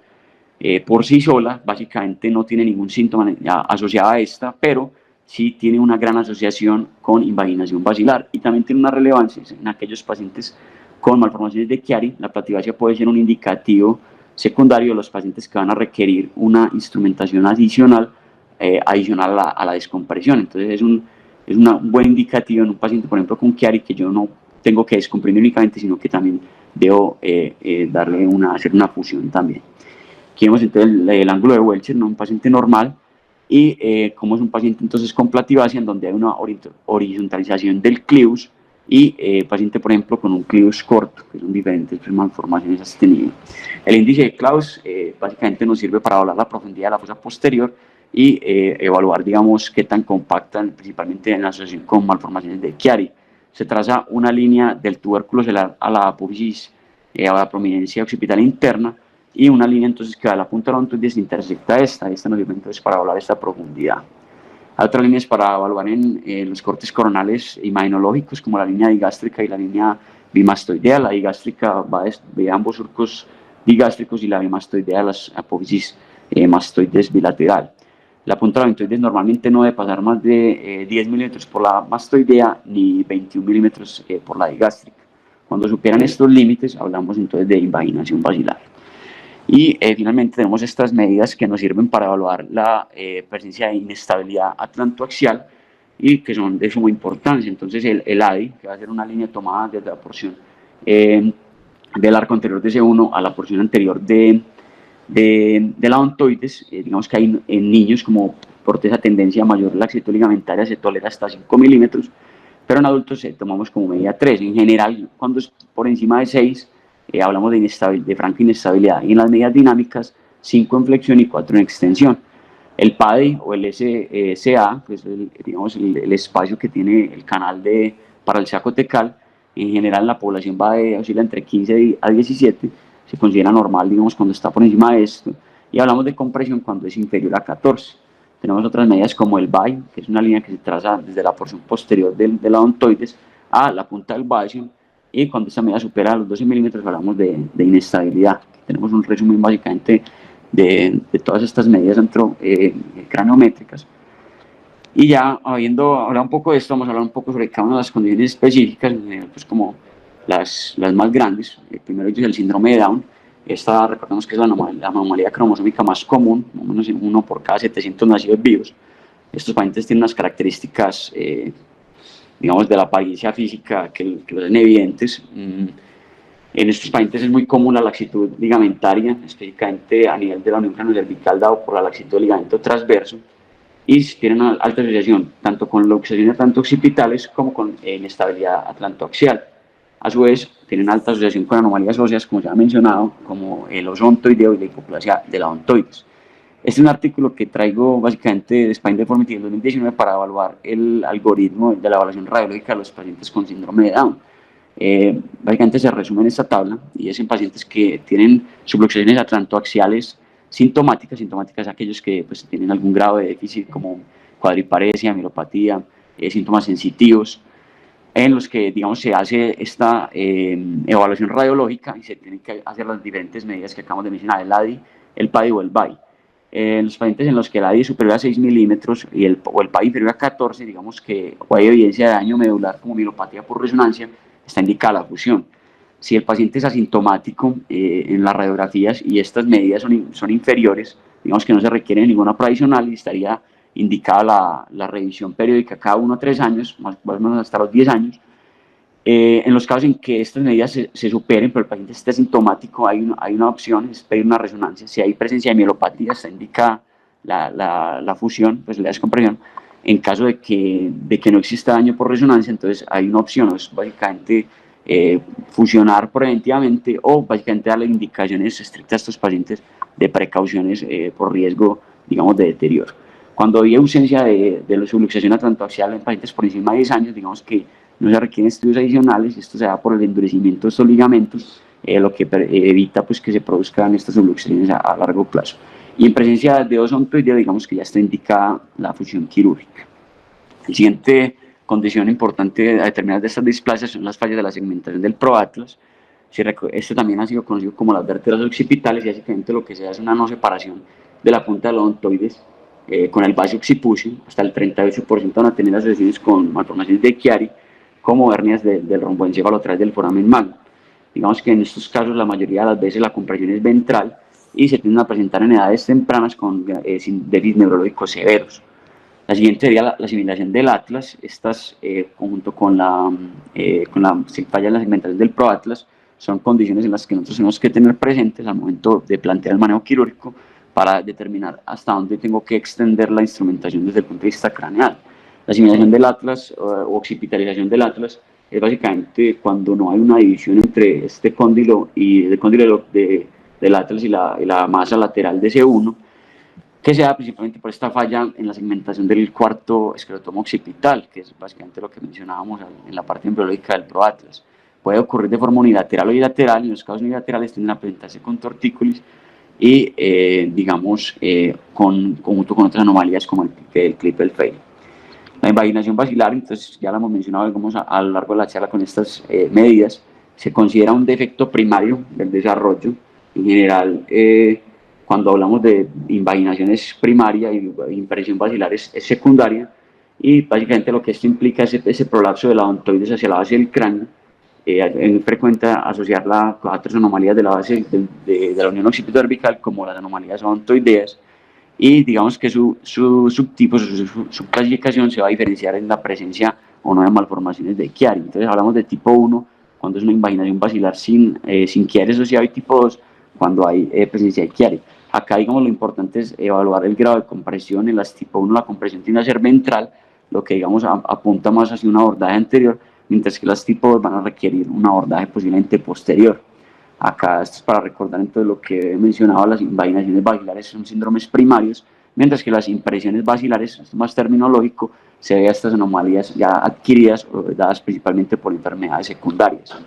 por sí sola, básicamente no tiene ningún síntoma asociado a esta, pero sí tiene una gran asociación con invaginación basilar y también tiene una relevancia en aquellos pacientes con malformaciones de Chiari. La platibasia puede ser un indicativo secundario de los pacientes que van a requerir una instrumentación adicional a la descompresión. Entonces es un buen indicativo en un paciente, por ejemplo, con Chiari, que yo no tengo que descomprimir únicamente, sino que también debo hacer una fusión también. Aquí vemos entonces el ángulo de Welcher, ¿no? Un paciente normal, y como es un paciente entonces con platibasia, en donde hay una horizontalización del clivus, y paciente, por ejemplo, con un clivus corto, que son diferentes malformaciones a este nivel. El índice de Claus básicamente nos sirve para evaluar la profundidad de la fosa posterior y evaluar, digamos, qué tan compacta, principalmente en asociación con malformaciones de Chiari. Se traza una línea del tubérculo celular a la apófisis, a la prominencia occipital interna, y una línea entonces que va a la punta de la odontoides intersecta esta nos sirve entonces para evaluar esta profundidad. Hay otras líneas para evaluar en los cortes coronales imagenológicos, como la línea digástrica y la línea bimastoidea. La digástrica va de ambos surcos digástricos y la bimastoidea de las apófisis mastoides bilateral. La punta de la odontoides normalmente no debe pasar más de 10 milímetros por la mastoidea ni 21 milímetros por la digástrica. Cuando superan estos límites, hablamos entonces de invaginación basilar. Y finalmente tenemos estas medidas que nos sirven para evaluar la presencia de inestabilidad atlantoaxial y que son de suma importancia. Entonces el ADI, que va a ser una línea tomada desde la porción del arco anterior de C1 a la porción anterior de la odontoides, digamos que hay en niños como por esa tendencia mayor laxitud ligamentaria se tolera hasta 5 milímetros, pero en adultos tomamos como medida 3. En general, cuando es por encima de 6, hablamos de franca inestabilidad, y en las medidas dinámicas 5 en flexión y 4 en extensión. El PADI o el SCA, que es el espacio que tiene el canal para el saco tecal, en general la población oscila entre 15 a 17, se considera normal, digamos, cuando está por encima de esto, y hablamos de compresión cuando es inferior a 14. Tenemos otras medidas como el BAI, que es una línea que se traza desde la porción posterior de la odontoides a la punta del basium, y cuando esta medida supera los 12 milímetros hablamos de inestabilidad. Tenemos un resumen básicamente de todas estas medidas craniométricas. Y ya habiendo hablado un poco de esto, vamos a hablar un poco sobre cada una de las condiciones específicas, pues como las más grandes. El primero es el síndrome de Down. Esta, recordemos que es la anomalía cromosómica más común, más o menos 1 por cada 700 nacidos vivos. Estos pacientes tienen unas características digamos, de la apariencia física que los hacen evidentes. En estos pacientes es muy común la laxitud ligamentaria, específicamente a nivel de la unión craniocervical dado por la laxitud del ligamento transverso, y tienen una alta asociación tanto con luxaciones atlanto-occipitales como con inestabilidad atlantoaxial. A su vez, tienen alta asociación con anomalías óseas, como ya he mencionado, como el osontoideo y la hipoplasia de la odontoides. Este es un artículo que traigo básicamente de Spine Deformity del 2019 para evaluar el algoritmo de la evaluación radiológica de los pacientes con síndrome de Down. Básicamente se resume en esta tabla y es en pacientes que tienen subluxaciones atlantoaxiales sintomáticas aquellos que pues, tienen algún grado de déficit como cuadriparesia, mielopatía, síntomas sensitivos, en los que, digamos, se hace esta evaluación radiológica y se tienen que hacer las diferentes medidas que acabamos de mencionar, el ADI, el PADI o el BAI. En los pacientes en los que el ADI es superior a 6 milímetros o el PADI inferior a 14, digamos que o hay evidencia de daño medular como mielopatía por resonancia, está indicada la fusión. Si el paciente es asintomático en las radiografías y estas medidas son inferiores, digamos que no se requiere ninguna prueba adicional y estaría indicada la revisión periódica cada 1 a 3 años, más o menos hasta los 10 años. En los casos en que estas medidas se superen, pero el paciente esté asintomático, hay una opción, es pedir una resonancia. Si hay presencia de mielopatía, se indica la fusión, pues la descompresión. En caso de que no exista daño por resonancia, entonces hay una opción, es básicamente fusionar preventivamente o básicamente darle indicaciones estrictas a estos pacientes de precauciones por riesgo, digamos, de deterioro. Cuando hay ausencia de la subluxación atlantoaxial en pacientes por encima de 10 años, digamos que no se requieren estudios adicionales, esto se da por el endurecimiento de estos ligamentos, lo que evita pues, que se produzcan estas subluxaciones a largo plazo. Y en presencia de osontoideo, digamos que ya está indicada la fusión quirúrgica. La siguiente condición importante a determinar de estas displasias son las fallas de la segmentación del proatlas. Esto también ha sido conocido como las vértebras occipitales, y básicamente lo que se hace es una no separación de la punta del odontoides con el base occipucio. Hasta el 38% van a tener las lesiones con malformaciones de Chiari, como hernias del romboencéfalo a través del foramen magno. Digamos que en estos casos la mayoría de las veces la compresión es ventral y se tienden a presentar en edades tempranas con déficits neurológicos severos. La siguiente sería la asimilación del atlas. Estas, conjunto con la falla en la segmentación del proatlas, son condiciones en las que nosotros tenemos que tener presentes al momento de plantear el manejo quirúrgico para determinar hasta dónde tengo que extender la instrumentación desde el punto de vista craneal. La asimilación del atlas o occipitalización del atlas es básicamente cuando no hay una división entre este cóndilo y el cóndilo del atlas y la masa lateral de C1, que se da principalmente por esta falla en la segmentación del cuarto esclerotomo occipital, que es básicamente lo que mencionábamos en la parte embriológica del proatlas. Puede ocurrir de forma unilateral o bilateral, y en los casos unilaterales tienden a presentarse con tortícolis y, conjunto con otras anomalías como el Klippel fail. La invaginación basilar, entonces ya la hemos mencionado a lo largo de la charla con estas medidas, se considera un defecto primario del desarrollo. En general, cuando hablamos de invaginación es primaria y impresión basilar es secundaria, y básicamente lo que esto implica es ese prolapso de la odontoides hacia la base del cráneo. Es frecuente asociarla a otras anomalías de la base de la unión occipito-cervical, como las anomalías odontoideas, y digamos que su subtipo, su clasificación se va a diferenciar en la presencia o no de malformaciones de Chiari. Entonces hablamos de tipo 1 cuando es una invaginación basilar sin Chiari asociado, y tipo 2 cuando hay presencia de Chiari. Acá, digamos, lo importante es evaluar el grado de compresión. En las tipo 1 la compresión tiende a ser ventral, lo que, digamos, apunta más hacia un abordaje anterior, mientras que las tipo 2 van a requerir un abordaje posiblemente posterior. Acá esto es para recordar entonces lo que he mencionado: las invaginaciones basilares son síndromes primarios, mientras que las impresiones basilares, esto es más terminológico, se ve a estas anomalías ya adquiridas o dadas principalmente por enfermedades secundarias.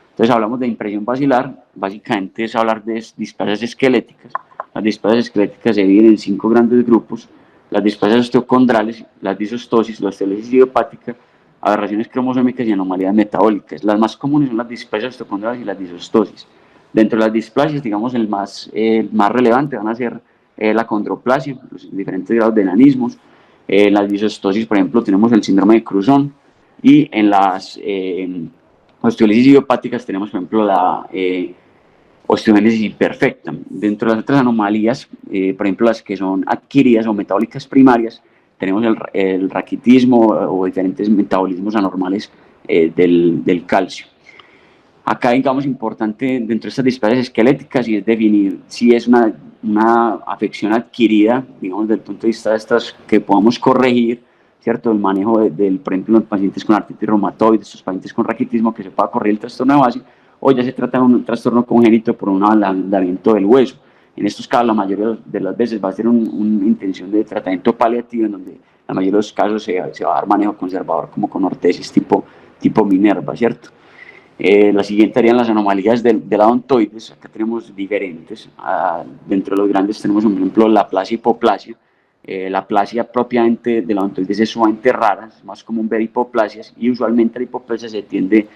Entonces hablamos de impresión basilar, básicamente es hablar de displasias esqueléticas. Las displasias esqueléticas se dividen en 5 grandes grupos: las displasias osteocondrales, la disostosis, la osteolesis idiopática, aberraciones cromosómicas y anomalías metabólicas. Las más comunes son las displasias osteocondrales y las disostosis. Dentro de las displasias, digamos, el más relevante van a ser la condroplasia, los diferentes grados de enanismos. En las disostosis, por ejemplo, tenemos el síndrome de Cruzón, y en las osteolisis idiopáticas tenemos, por ejemplo, la osteogénesis imperfecta. Dentro de las otras anomalías, por ejemplo, las que son adquiridas o metabólicas primarias, tenemos el raquitismo o diferentes metabolismos anormales del calcio. Acá, digamos, importante dentro de estas displasias esqueléticas y es definir si es una afección adquirida, digamos, desde el punto de vista de estas que podamos corregir, ¿cierto? El manejo por ejemplo, en pacientes con artritis reumatoide, estos pacientes con raquitismo, que se pueda corregir el trastorno de base, o ya se trata de un trastorno congénito por un ablandamiento del hueso. En estos casos, la mayoría de las veces va a ser una intención de tratamiento paliativo, en donde la mayoría de los casos se va a dar manejo conservador, como con ortesis tipo Minerva, ¿cierto? La siguiente serían las anomalías de la odontoides. Acá tenemos diferentes. Dentro de los grandes tenemos, por ejemplo, la plasia hipoplasia. La plasia propiamente de la odontoides es sumamente rara, es más común ver hipoplasias, y usualmente la hipoplasia se tiende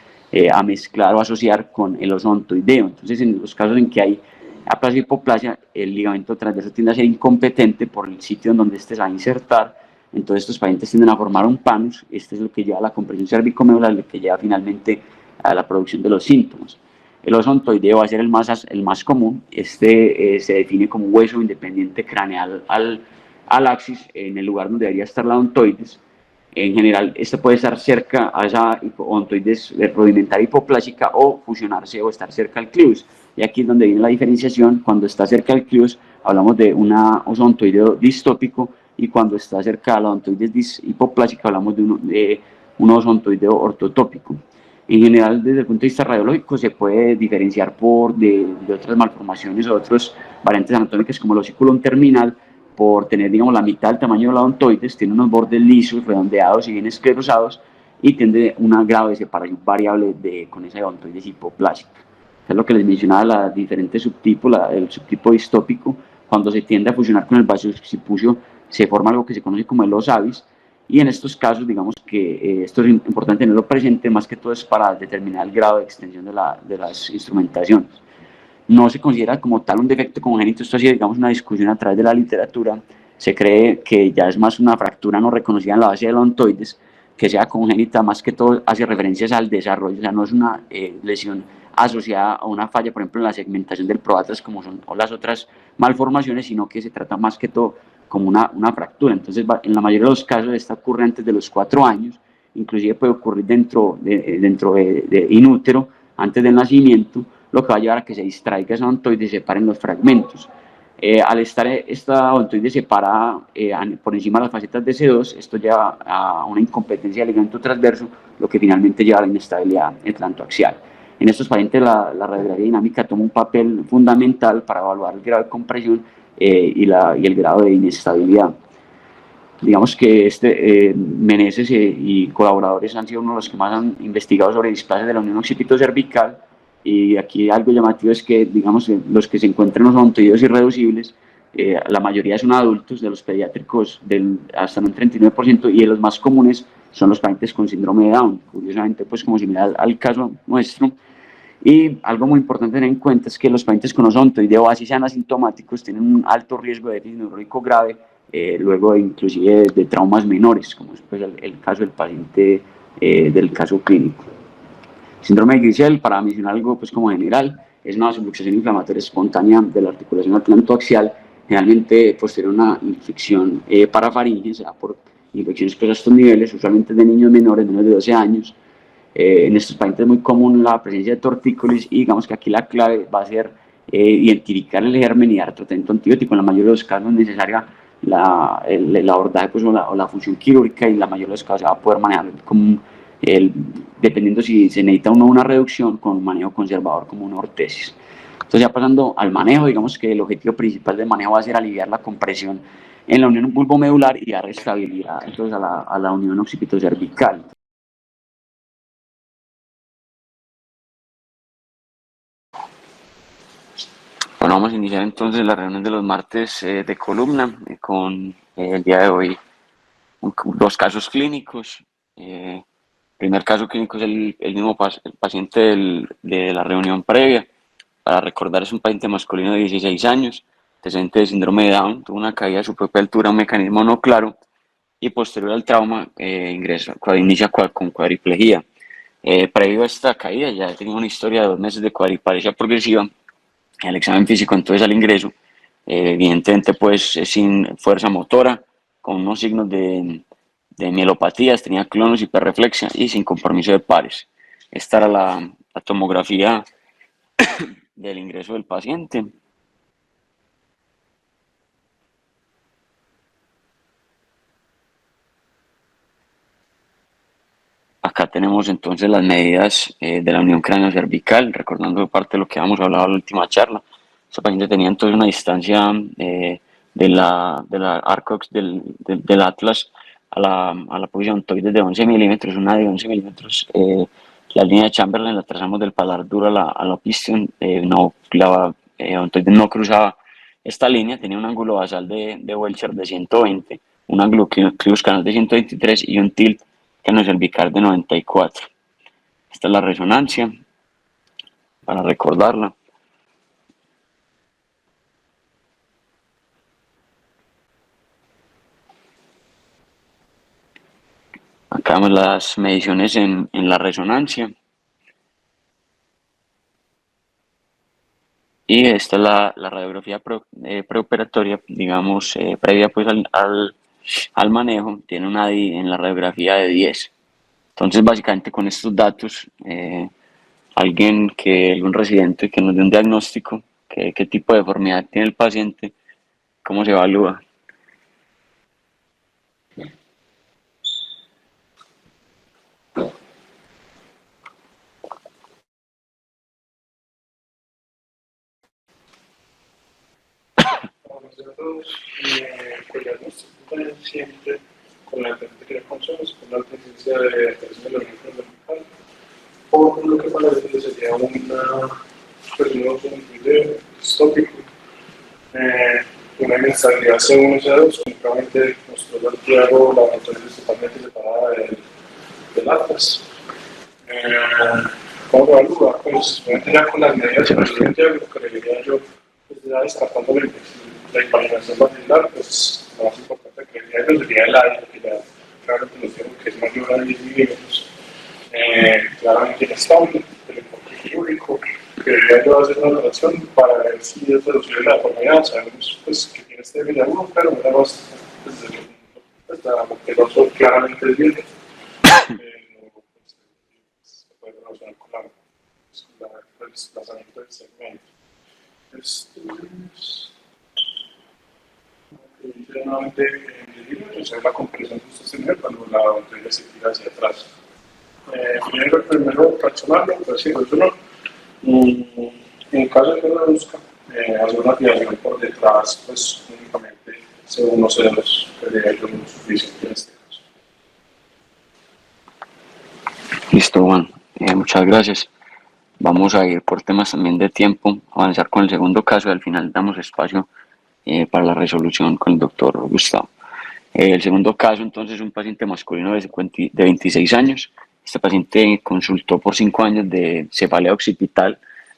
a mezclar o asociar con el oso odontoideo. Entonces, en los casos en que hay aplasia hipoplasia, el ligamento transverso tiende a ser incompetente por el sitio en donde este se va a insertar. Entonces, estos pacientes tienden a formar un panus. Este es lo que lleva a la compresión cervicomedular, lo que lleva finalmente a la producción de los síntomas. El oso odontoideo va a ser el más común. Este se define como un hueso independiente craneal al axis, en el lugar donde debería estar la odontoides. En general, este puede estar cerca a esa odontoides rudimentaria hipoplásica, o fusionarse o estar cerca al clivus. Y aquí es donde viene la diferenciación. Cuando está cerca al clivus hablamos de un oso odontoideo distópico, y cuando está cerca a la odontoides hipoplásica hablamos de un oso odontoideo ortotópico. En general, desde el punto de vista radiológico, se puede diferenciar de otras malformaciones o otras variantes anatómicas, como el osículum terminal, por tener, digamos, la mitad del tamaño de la odontoides, tiene unos bordes lisos, redondeados y bien esclerosados, y tiene una grado de separación variable con esa odontoides hipoplásica. Es lo que les mencionaba, las diferentes subtipos. El subtipo distópico, cuando se tiende a fusionar con el base occipucio, se forma algo que se conoce como el os avis, y en estos casos, digamos que esto es importante tenerlo presente, más que todo es para determinar el grado de extensión de las instrumentaciones. No se considera como tal un defecto congénito, esto ha sido, digamos, una discusión a través de la literatura. Se cree que ya es más una fractura no reconocida en la base de los odontoides, que sea congénita, más que todo hace referencias al desarrollo, o sea, no es una lesión asociada a una falla, por ejemplo, en la segmentación del proatas, como son o las otras malformaciones, sino que se trata más que todo como una fractura. Entonces, en la mayoría de los casos, esta ocurre antes de los 4 años, inclusive puede ocurrir dentro de inútero, antes del nacimiento, lo que va a llevar a que se distraiga esa odontoide y se separen los fragmentos. Al estar esta odontoide separada por encima de las facetas de C2, esto lleva a una incompetencia del ligamento transverso, lo que finalmente lleva a la inestabilidad atlantoaxial. En estos pacientes la radiografía dinámica toma un papel fundamental para evaluar el grado de compresión y el grado de inestabilidad. Digamos que Meneses y colaboradores han sido uno de los que más han investigado sobre displasias de la unión occipito-cervical, y aquí algo llamativo es que, digamos, los que se encuentran en los odontoides irreducibles, la mayoría son adultos, de los pediátricos hasta un 39%, y de los más comunes son los pacientes con síndrome de Down, curiosamente, pues como similar al caso nuestro. Y algo muy importante tener en cuenta es que los pacientes con odontoide o así sean asintomáticos tienen un alto riesgo de déficit neurológico grave, luego inclusive de traumas menores, como es pues, el caso del paciente del caso clínico. Síndrome de Grisel, para mencionar algo pues, como general, es una subluxación inflamatoria espontánea de la articulación atlantoaxial, generalmente posterior a una infección parafaringe, o sea, por infecciones pues, a estos niveles, usualmente de niños menores, menos de 12 años. En estos pacientes es muy común la presencia de tortícolis, y digamos que aquí la clave va a ser identificar el germen y dar tratamiento antibiótico. En la mayoría de los casos es necesaria el abordaje pues, o la función quirúrgica, y en la mayoría de los casos se va a poder manejar como dependiendo si se necesita una reducción con un manejo conservador como una ortesis. Entonces ya pasando al manejo, digamos que el objetivo principal del manejo va a ser aliviar la compresión en la unión bulbomedular y dar estabilidad entonces a la unión occipito-cervical. Bueno, vamos a iniciar entonces la reunión de los martes de columna con el día de hoy 2 casos clínicos. El primer caso clínico es el mismo el paciente de la reunión previa. Para recordar, es un paciente masculino de 16 años, antecedente de síndrome de Down, tuvo una caída de su propia altura, un mecanismo no claro, y posterior al trauma inicia con cuadriplejía. Previo a esta caída ya tenía una historia de 2 meses de cuadriparesia progresiva. El examen físico entonces al ingreso, evidentemente pues sin fuerza motora, con unos signos de mielopatías, tenía clonus, hiperreflexia y sin compromiso de pares. Esta era la tomografía del ingreso del paciente. Acá tenemos entonces las medidas de la unión cráneo-cervical, recordando parte de lo que habíamos hablado en la última charla. Este paciente tenía entonces una distancia de la arcox del atlas a la posición ontoide de 11 milímetros, una de 11 milímetros. La línea de Chamberlain la trazamos del paladar duro a la opisthon, la ontoide no cruzaba esta línea, tenía un ángulo basal de Welcher de 120, un ángulo clivus canal de 123 y un tilt cervical de 94. Esta es la resonancia, para recordarla. Acá vemos las mediciones en la resonancia. Y esta es la radiografía preoperatoria, digamos, previa pues al manejo. Tiene una DI en la radiografía de 10. Entonces, básicamente con estos datos, algún residente que nos dé un diagnóstico, qué tipo de deformidad tiene el paciente, cómo se evalúa. El diagnóstico siempre con la enfermedad que consumes, con la presencia de alteración de la unión cervical, o lo que para decirlo sería un video distópico, una inestabilidad C1, C2, únicamente mostró Santiago la montaña totalmente separada del Atlas. ¿Cómo lo evalúa? Pues ya con las medidas de Santiago, creería yo, pues ya descartando la impaginación vacilar, pues lo más importante creería yo sería el aire, que ya claramente nos dijeron que es mayor a 10 milímetros. Claramente inestable, el enfoque quirúrgico, creería yo hacer una relación para ver si es reducir la deformidad. Sabemos pues, que tiene este media 1, pero una más desde el otro claramente es bien. Se puede relacionar con el desplazamiento del segmento. Nuevamente en milímetros es la compresión sostenible cuando la botella se tira hacia atrás. Primero fraccionarlo, pues sí, eso no. En caso de que no reduzca, hacer una fijación por detrás, pues únicamente C1, C2, sería yo suficiente en este caso. Listo, Juan. Muchas gracias. Vamos a ir por temas también de tiempo, avanzar con el segundo caso y al final damos espacio para la resolución con el doctor Gustavo. El segundo caso, entonces, es un paciente masculino de 26 años. Este paciente consultó por 5 años de cefalea occipital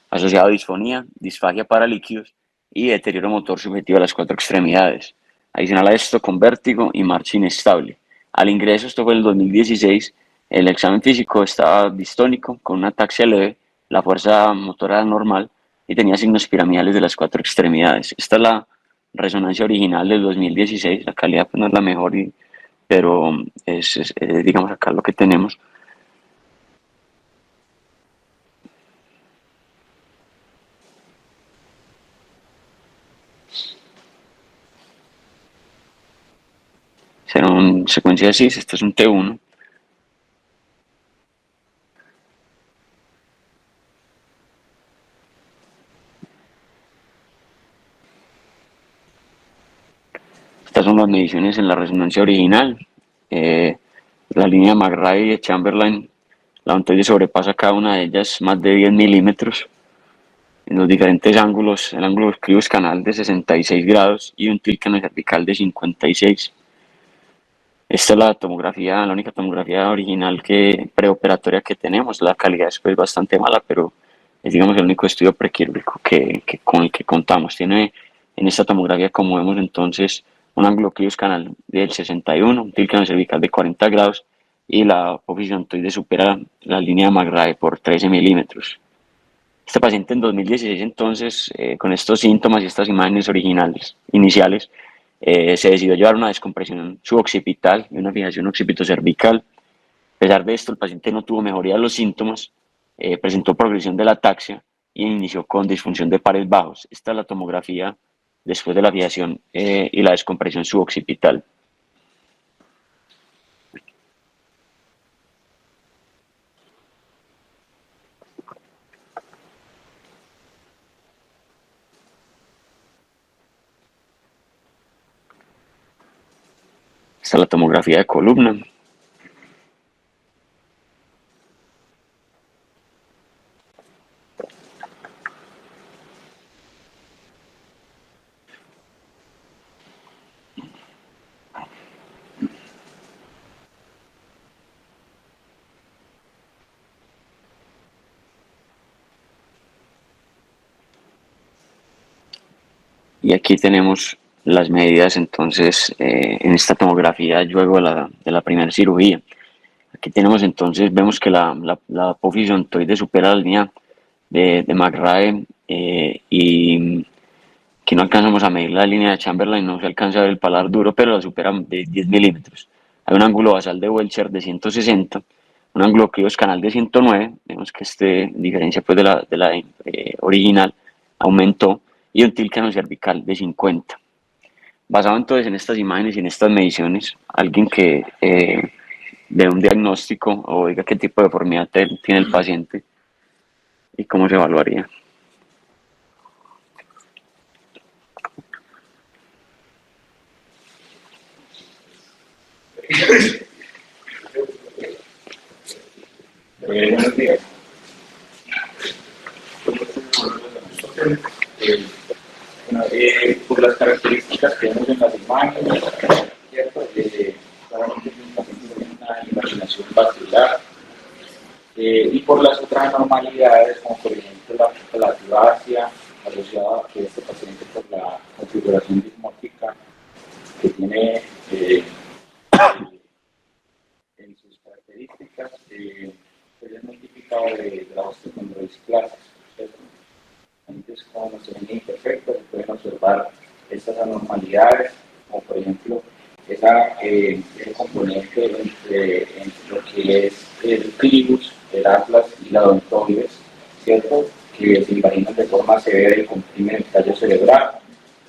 asociada a disfonía, disfagia para líquidos y deterioro motor subjetivo de las 4 extremidades. Adicional a esto, con vértigo y marcha inestable. Al ingreso, esto fue en el 2016, el examen físico estaba distónico, con una ataxia leve, la fuerza motora normal y tenía signos piramidales de las 4 extremidades. Esta es la resonancia original del 2016, la calidad pues no es la mejor, pero es digamos acá lo que tenemos. Será una secuencia de CIS, este es un T1. Estas son las mediciones en la resonancia original. La línea McRae y de Chamberlain, la ontoide sobrepasa cada una de ellas más de 10 milímetros. En los diferentes ángulos, el ángulo cribus canal de 66 grados y un tilcano cervical de 56. Esta es la tomografía, la única tomografía original preoperatoria que tenemos. La calidad es pues, bastante mala, pero es digamos el único estudio prequirúrgico con el que contamos. Tiene en esta tomografía, como vemos entonces, un ángulo cribus canal del 61, un tilcano cervical de 40 grados y la apófisis ontoide supera la línea de McRae por 13 milímetros. Este paciente en 2016 entonces, con estos síntomas y estas imágenes originales, iniciales, se decidió llevar una descompresión suboccipital y una fijación occipitocervical. A pesar de esto, el paciente no tuvo mejoría de los síntomas, presentó progresión de la ataxia y inició con disfunción de pares bajos. Esta es la tomografía después de la fijación y la descompresión suboccipital. Esta es la tomografía de columna. Y aquí tenemos las medidas entonces en esta tomografía luego de la primera cirugía. Aquí tenemos entonces, vemos que la apófisis ontoide supera la línea de McRae y que no alcanzamos a medir la línea de Chamberlain, no se alcanza a ver el paladar duro, pero la supera de 10 milímetros. Hay un ángulo basal de Welcher de 160, un ángulo cribus canal de 109, vemos que diferencia pues de la original, aumentó, y un tilcano cervical de 50. Basado entonces en estas imágenes y en estas mediciones, alguien que dé un diagnóstico o diga qué tipo de deformidad tiene el paciente y cómo se evaluaría. Buenos días. Por las características que vemos en las imágenes, ¿cierto? Claramente los pacientes tienen una imaginación vascular, y por las otras anormalidades, como por ejemplo la plastibasia, asociada a que este paciente por la configuración dismórfica que tiene en sus características, pues es muy típica de la osteocondrosis clásica, ¿cierto? Entonces, como osteotomía imperfecta, se pueden observar estas anormalidades, como por ejemplo ese componente entre lo que es el clivus, el atlas y la odontoides, ¿cierto? Que se invaginan de forma severa y comprimen el tallo cerebral.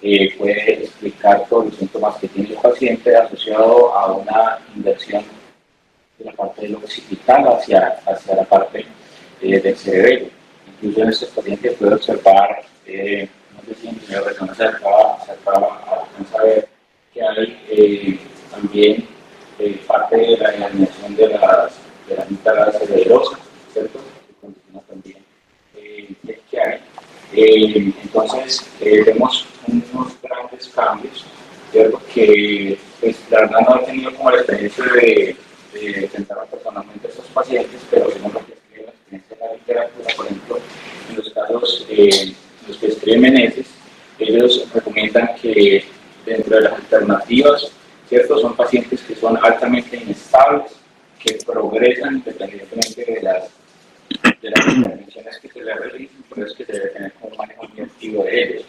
Puede explicar todos los síntomas que tiene el paciente asociado a una inversión de la parte del occipital hacia la parte del cerebelo. Incluso en estos pacientes puede observar, no sé si en primera persona se alcanza a ver que hay también parte de la eliminación de la mitad cerebrosa, ¿cierto? Que condiciona también el que hay. Entonces, vemos unos grandes cambios, ¿cierto? Que pues, la verdad no he tenido como la experiencia de enfrentar personalmente a estos pacientes, pero según lo que escribe la experiencia de la literatura, por ejemplo, en los casos los que escribe Meneses, ellos recomiendan que dentro de las alternativas, ¿cierto? Son pacientes que son altamente inestables, que progresan independientemente de las intervenciones que se les realicen, por eso es que se debe tener como un manejo muy activo de ellos.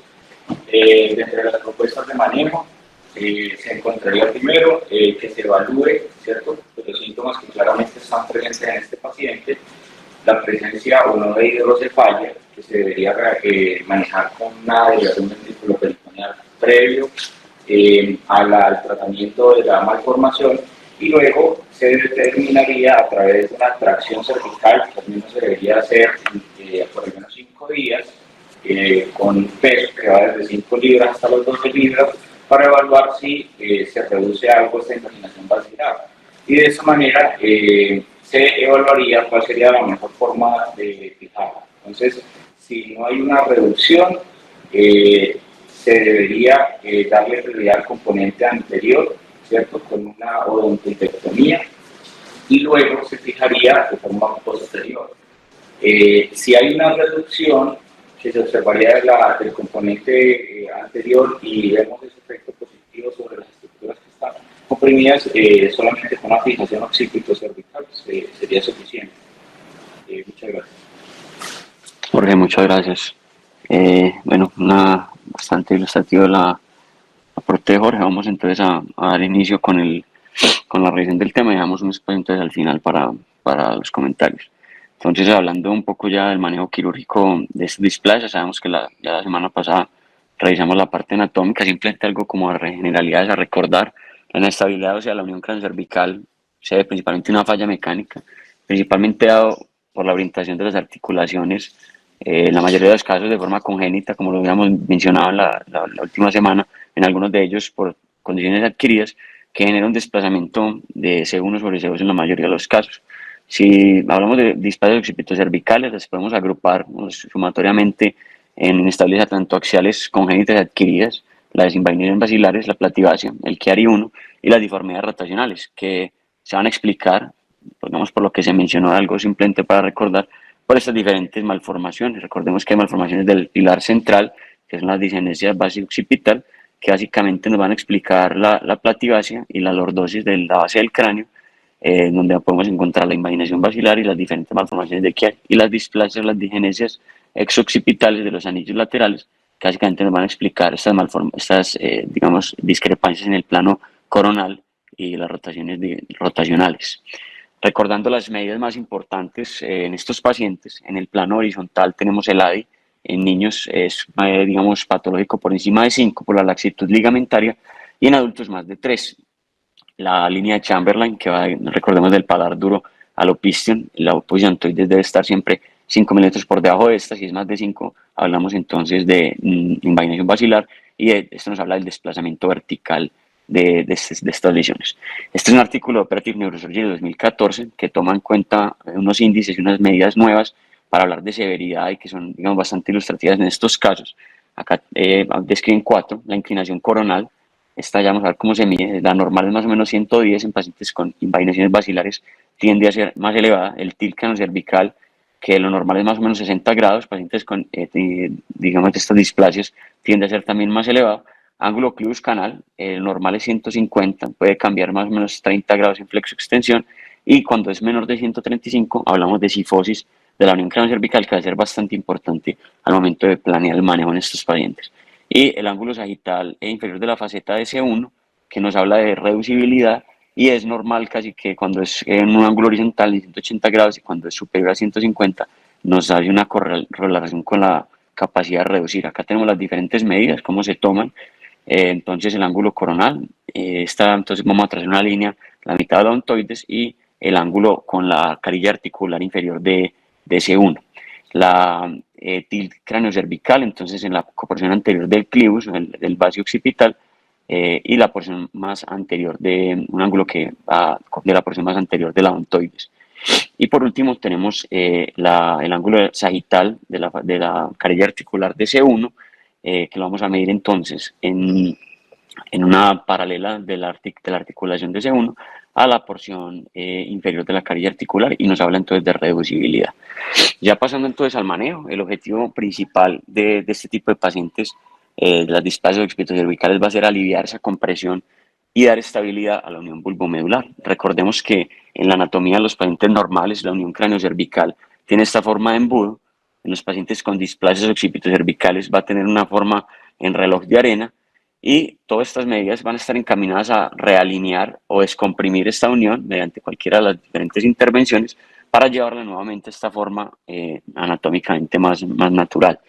Dentro de las propuestas de manejo, se encontraría primero que se evalúe, ¿cierto?, los síntomas que claramente están presentes en este paciente, la presencia o no de hidrocefalia, que se debería manejar con una derivación ventriculoperitoneal previo al tratamiento de la malformación, y luego se determinaría a través de una tracción cervical, que también se debería hacer por lo menos 5 días, con un peso que va desde 5 libras hasta los 12 libras, para evaluar si se reduce algo esta imaginación basilar. Y de esa manera se evaluaría cuál sería la mejor forma de fijarla. Entonces, si no hay una reducción, se debería darle prioridad al componente anterior, ¿cierto?, con una odontotectomía, y luego se fijaría de forma posterior. Si hay una reducción que se observaría del componente anterior y vemos ese efecto positivo sobre las estructuras que están comprimidas, solamente con una fijación occipito-cervical sería suficiente. Muchas gracias. Jorge, muchas gracias. Bueno, bastante ilustrativo la aporte de Jorge. Vamos entonces a dar inicio con la revisión del tema y damos un espacio entonces al final para los comentarios. Entonces, hablando un poco ya del manejo quirúrgico de este displasia, sabemos que ya la semana pasada revisamos la parte anatómica, simplemente algo como de generalidades a recordar. La inestabilidad, o sea, la unión craneocervical se debe principalmente a una falla mecánica, principalmente dado por la orientación de las articulaciones, en la mayoría de los casos de forma congénita, como lo habíamos mencionado la última semana, en algunos de ellos por condiciones adquiridas que generan un desplazamiento de C1 sobre C2 en la mayoría de los casos. Si hablamos de displasias occipitocervicales, las podemos agrupar sumatoriamente en inestabilidades atlantoaxiales congénitas y adquiridas, las desinvaginaciones basilares, la platibasia, el Chiari-1 y las deformidades rotacionales, que se van a explicar, digamos, por lo que se mencionó, algo simplemente para recordar, por estas diferentes malformaciones. Recordemos que hay malformaciones del pilar central, que son las disgenesias base-occipital, que básicamente nos van a explicar la platibasia y la lordosis de la base del cráneo, donde podemos encontrar la invaginación basilar y las diferentes malformaciones de Chiari, y las displasias, las digenesias exoccipitales de los anillos laterales, que básicamente nos van a explicar estas digamos, discrepancias en el plano coronal y las rotacionales. Recordando las medidas más importantes en estos pacientes, en el plano horizontal tenemos el ADI, en niños es, digamos, patológico por encima de 5 por la laxitud ligamentaria, y en adultos más de 3. La línea de Chamberlain, que va, recordemos, del paladar duro al opistion, la opisciontoides debe estar siempre 5 milímetros por debajo de esta. Si es más de 5, hablamos entonces de invaginación basilar, y esto nos habla del desplazamiento vertical de estas lesiones. Este es un artículo de Operative Neurosurgery de 2014 que toma en cuenta unos índices y unas medidas nuevas para hablar de severidad y que son, digamos, bastante ilustrativas en estos casos. Acá describen 4, la inclinación coronal. Esta ya vamos a ver cómo se mide. La normal es más o menos 110 en pacientes con invaginaciones basilares, tiende a ser más elevada. El tilt cranocervical, que lo normal es más o menos 60 grados, pacientes con, digamos, estas displasias, tiende a ser también más elevado. Ángulo clivus canal, el normal es 150, puede cambiar más o menos 30 grados en flexo-extensión, y cuando es menor de 135 hablamos de cifosis de la unión cranocervical, que va a ser bastante importante al momento de planear el manejo en estos pacientes. Y el ángulo sagital inferior de la faceta de C1, que nos habla de reducibilidad, y es normal casi que cuando es en un ángulo horizontal de 180 grados y cuando es superior a 150 nos hace una correlación con la capacidad de reducir. Acá tenemos las diferentes medidas, cómo se toman. Entonces el ángulo coronal, entonces vamos a trazar una línea, la mitad de la odontoides y el ángulo con la carilla articular inferior de C1. La tilt cráneo-cervical, entonces en la porción anterior del clivus, del vacío occipital, y la porción más anterior de un ángulo que va de la porción más anterior de la odontoides. Y por último tenemos el ángulo sagital de la carilla articular de C1, que lo vamos a medir entonces en una paralela de la articulación de C1 a la porción inferior de la carilla articular, y nos habla entonces de reducibilidad. Ya pasando entonces al manejo, el objetivo principal de este tipo de pacientes, las displasias occipitocervicales, va a ser aliviar esa compresión y dar estabilidad a la unión bulbomedular. Recordemos que en la anatomía de los pacientes normales, la unión cráneo-cervical tiene esta forma de embudo. En los pacientes con displasias occipitocervicales va a tener una forma en reloj de arena, y todas estas medidas van a estar encaminadas a realinear o descomprimir esta unión mediante cualquiera de las diferentes intervenciones para llevarla nuevamente a esta forma anatómicamente más natural.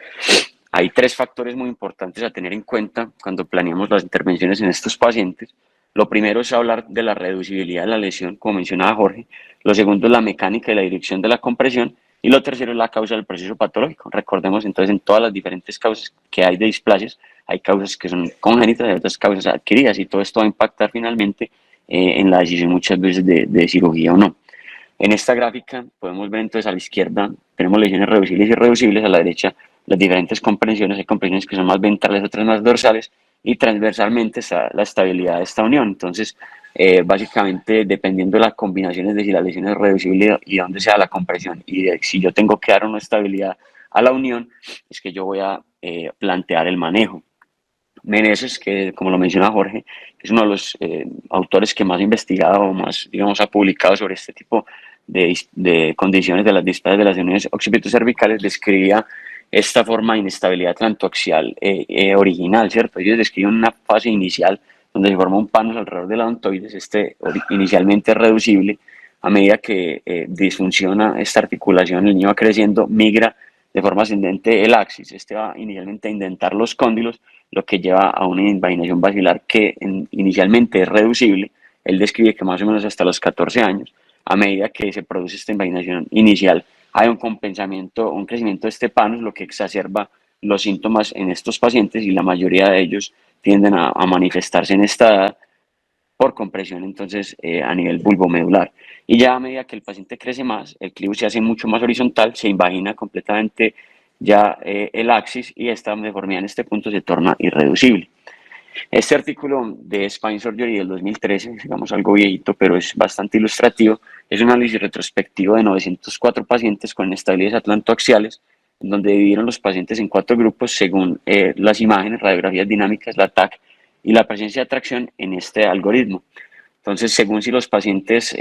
Hay 3 factores muy importantes a tener en cuenta cuando planeamos las intervenciones en estos pacientes. Lo primero es hablar de la reducibilidad de la lesión, como mencionaba Jorge. Lo segundo es la mecánica y la dirección de la compresión. Y lo tercero es la causa del proceso patológico. Recordemos entonces, en todas las diferentes causas que hay de displasias, hay causas que son congénitas y otras causas adquiridas, y todo esto va a impactar finalmente en la decisión muchas veces de cirugía o no. En esta gráfica podemos ver entonces a la izquierda tenemos lesiones reducibles y irreducibles, a la derecha las diferentes comprensiones. Hay comprensiones que son más ventrales, otras más dorsales, y transversalmente está la estabilidad de esta unión. Entonces, básicamente, dependiendo de la combinación, es decir, la lesión es reducible y dónde sea la compresión, y si yo tengo que dar una estabilidad a la unión, es que yo voy a plantear el manejo. Meneses, que como lo menciona Jorge, es uno de los autores que más ha investigado, más, digamos, ha publicado sobre este tipo de condiciones de las displasias de las uniones occipitocervicales, describía esta forma de inestabilidad trantoaxial original, ¿cierto? Ellos describen una fase inicial donde se forma un panus alrededor de la odontoides. Inicialmente es reducible. A medida que disfunciona esta articulación, el niño va creciendo, migra de forma ascendente el axis. Va inicialmente a indentar los cóndilos, lo que lleva a una invaginación basilar que inicialmente es reducible. Él describe que más o menos hasta los 14 años, a medida que se produce esta invaginación inicial, hay un crecimiento de este panus, lo que exacerba los síntomas en estos pacientes, y la mayoría de ellos tienden a manifestarse en esta edad por compresión entonces a nivel bulbomedular. Y ya a medida que el paciente crece más, el clivus se hace mucho más horizontal, se invagina completamente ya el axis, y esta deformidad en este punto se torna irreducible. Este artículo de Spine Surgery del 2013, digamos algo viejito, pero es bastante ilustrativo, es un análisis retrospectivo de 904 pacientes con inestabilidades atlantoaxiales, en donde dividieron los pacientes en 4 grupos según las imágenes, radiografías dinámicas, la TAC y la presencia de tracción en este algoritmo. Entonces, según si los pacientes,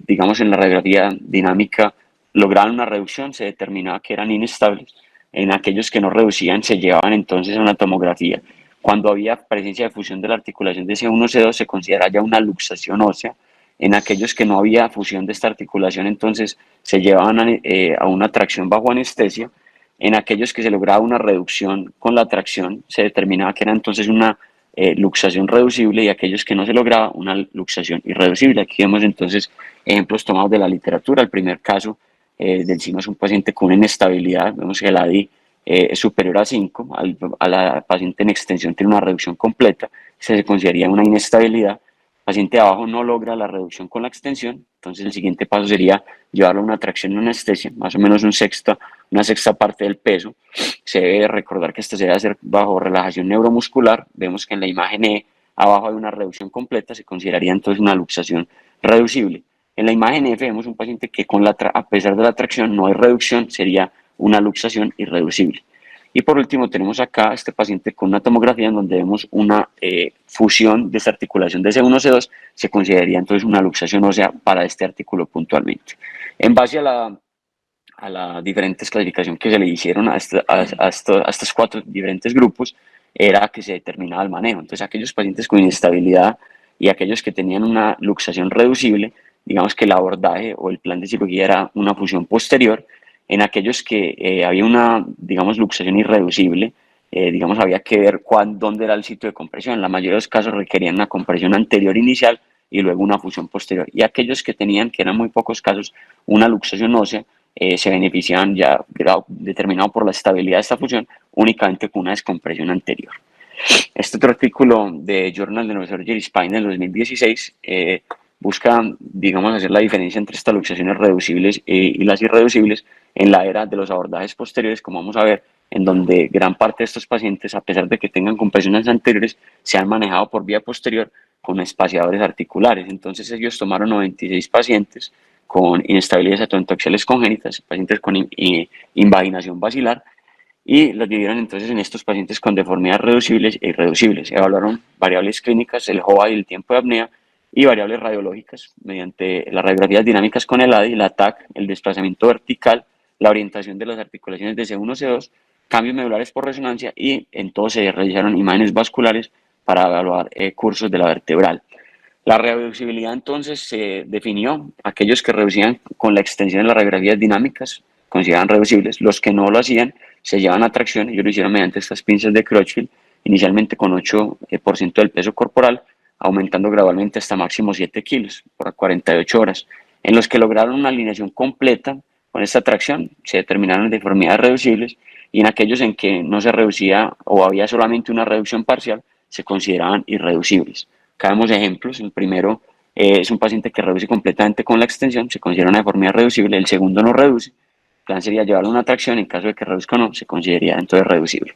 digamos en la radiografía dinámica, lograban una reducción, se determinaba que eran inestables. En aquellos que no reducían, se llevaban entonces a una tomografía. Cuando había presencia de fusión de la articulación de C1, C2, se considera ya una luxación ósea. En aquellos que no había fusión de esta articulación, entonces se llevaban a una tracción bajo anestesia. En aquellos que se lograba una reducción con la tracción, se determinaba que era entonces una luxación reducible, y aquellos que no se lograba una luxación irreducible. Aquí vemos entonces ejemplos tomados de la literatura. El primer caso del CIMA es un paciente con una inestabilidad. Vemos que el ADI es superior a 5, a la paciente en extensión tiene una reducción completa, se consideraría una inestabilidad. El paciente de abajo no logra la reducción con la extensión, entonces el siguiente paso sería llevarlo a una tracción en anestesia, más o menos una sexta parte del peso. Se debe recordar que esto se debe hacer bajo relajación neuromuscular. Vemos que en la imagen E abajo hay una reducción completa, se consideraría entonces una luxación reducible. En la imagen F vemos un paciente que a pesar de la tracción no hay reducción, sería una luxación irreducible. Y por último tenemos acá este paciente con una tomografía en donde vemos una fusión de esta articulación de C1-C2, se consideraría entonces una luxación ósea para este artículo puntualmente. En base a la diferentes clasificación que se le hicieron a estos 4 diferentes grupos, era que se determinaba el manejo. Entonces aquellos pacientes con inestabilidad y aquellos que tenían una luxación reducible, digamos que el abordaje o el plan de cirugía era una fusión posterior. En aquellos que había una, digamos, luxación irreducible, digamos, había que ver dónde era el sitio de compresión. En la mayoría de los casos requerían una compresión anterior inicial y luego una fusión posterior. Y aquellos que tenían, que eran muy pocos casos, una luxación ósea, se beneficiaban ya determinado por la estabilidad de esta fusión únicamente con una descompresión anterior. Este otro artículo de Journal de Neurosurgery Spine del 2016 busca, digamos, hacer la diferencia entre estas luxaciones reducibles y las irreducibles en la era de los abordajes posteriores, como vamos a ver, en donde gran parte de estos pacientes, a pesar de que tengan compresiones anteriores, se han manejado por vía posterior con espaciadores articulares. Entonces ellos tomaron 96 pacientes con inestabilidades atoentoaxiales congénitas, pacientes con invaginación basilar, y los dividieron entonces en estos pacientes con deformidades reducibles e irreducibles. Evaluaron variables clínicas, el HOA y el tiempo de apnea, y variables radiológicas mediante las radiografías dinámicas con el ADI, la TAC, el desplazamiento vertical, la orientación de las articulaciones de C1, C2, cambios medulares por resonancia, y en todo se realizaron imágenes vasculares para evaluar cursos de la vertebral. La reducibilidad entonces se definió, aquellos que reducían con la extensión de las radiografías dinámicas consideraban reducibles, los que no lo hacían se llevan a tracción, ellos lo hicieron mediante estas pinzas de Crutchfield, inicialmente con 8% del peso corporal, aumentando gradualmente hasta máximo 7 kilos por 48 horas. En los que lograron una alineación completa con esta tracción se determinaron deformidades reducibles, y en aquellos en que no se reducía o había solamente una reducción parcial se consideraban irreducibles. Acá vemos ejemplos. El primero es un paciente que reduce completamente con la extensión, se considera una deformidad reducible. El segundo no reduce, el plan sería llevarlo a una tracción, en caso de que reduzca o no, se consideraría entonces reducible.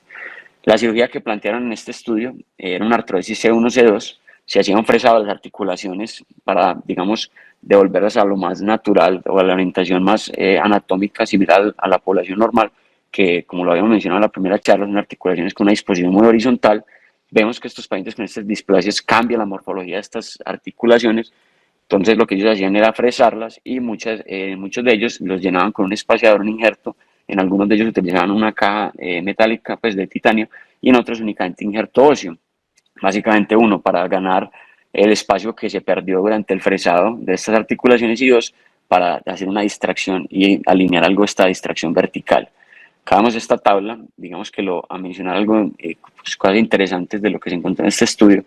La cirugía que plantearon en este estudio era una artrosis C1, C2, se hacía un fresado de las articulaciones para, digamos, devolverlas a lo más natural o a la orientación más anatómica similar a la población normal, que, como lo habíamos mencionado en la primera charla, son articulaciones con una disposición muy horizontal. Vemos que estos pacientes con estas displasias cambian la morfología de estas articulaciones. Entonces lo que ellos hacían era fresarlas, y muchos de ellos los llenaban con un espaciador, un injerto. En algunos de ellos utilizaban una caja metálica, pues, de titanio, y en otros únicamente injerto óseo. Básicamente, uno, para ganar el espacio que se perdió durante el fresado de estas articulaciones, y dos, para hacer una distracción y alinear algo esta distracción vertical. Acá vemos esta tabla, digamos que a mencionar algo, pues, cosas interesantes de lo que se encontró en este estudio.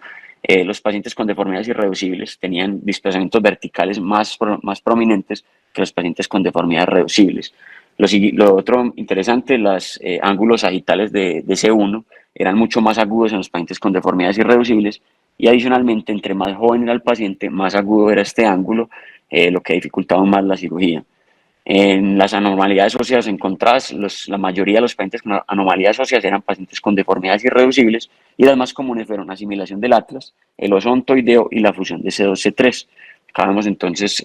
Los pacientes con deformidades irreducibles tenían desplazamientos verticales más prominentes que los pacientes con deformidades reducibles. Lo otro interesante, los ángulos sagitales de C1 eran mucho más agudos en los pacientes con deformidades irreducibles, y adicionalmente, entre más joven era el paciente, más agudo era este ángulo, lo que dificultaba más la cirugía. En las anomalías óseas encontradas, la mayoría de los pacientes con anomalías óseas eran pacientes con deformidades irreducibles, y las más comunes fueron asimilación del atlas, el oso ontoideo y la fusión de C2-C3. Acá vemos entonces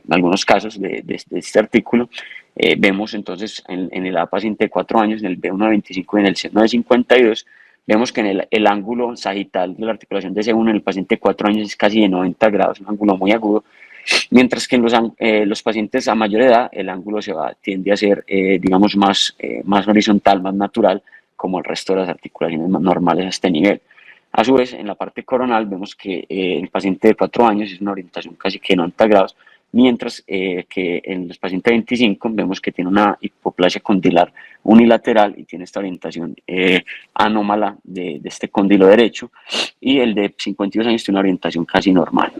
algunos casos de este artículo. Vemos entonces en el paciente de 4 años, en el B1 de 25 y en el C1 de 52, vemos que en el ángulo sagital de la articulación de C1 en el paciente de 4 años es casi de 90 grados, un ángulo muy agudo, mientras que en los pacientes a mayor edad el ángulo tiende a ser, digamos, más horizontal, más natural, como el resto de las articulaciones normales a este nivel. A su vez, en la parte coronal vemos que el paciente de 4 años es una orientación casi que 90 grados, mientras que en los pacientes de 25 vemos que tiene una hipoplasia condilar unilateral y tiene esta orientación anómala de este condilo derecho, y el de 52 años tiene una orientación casi normal.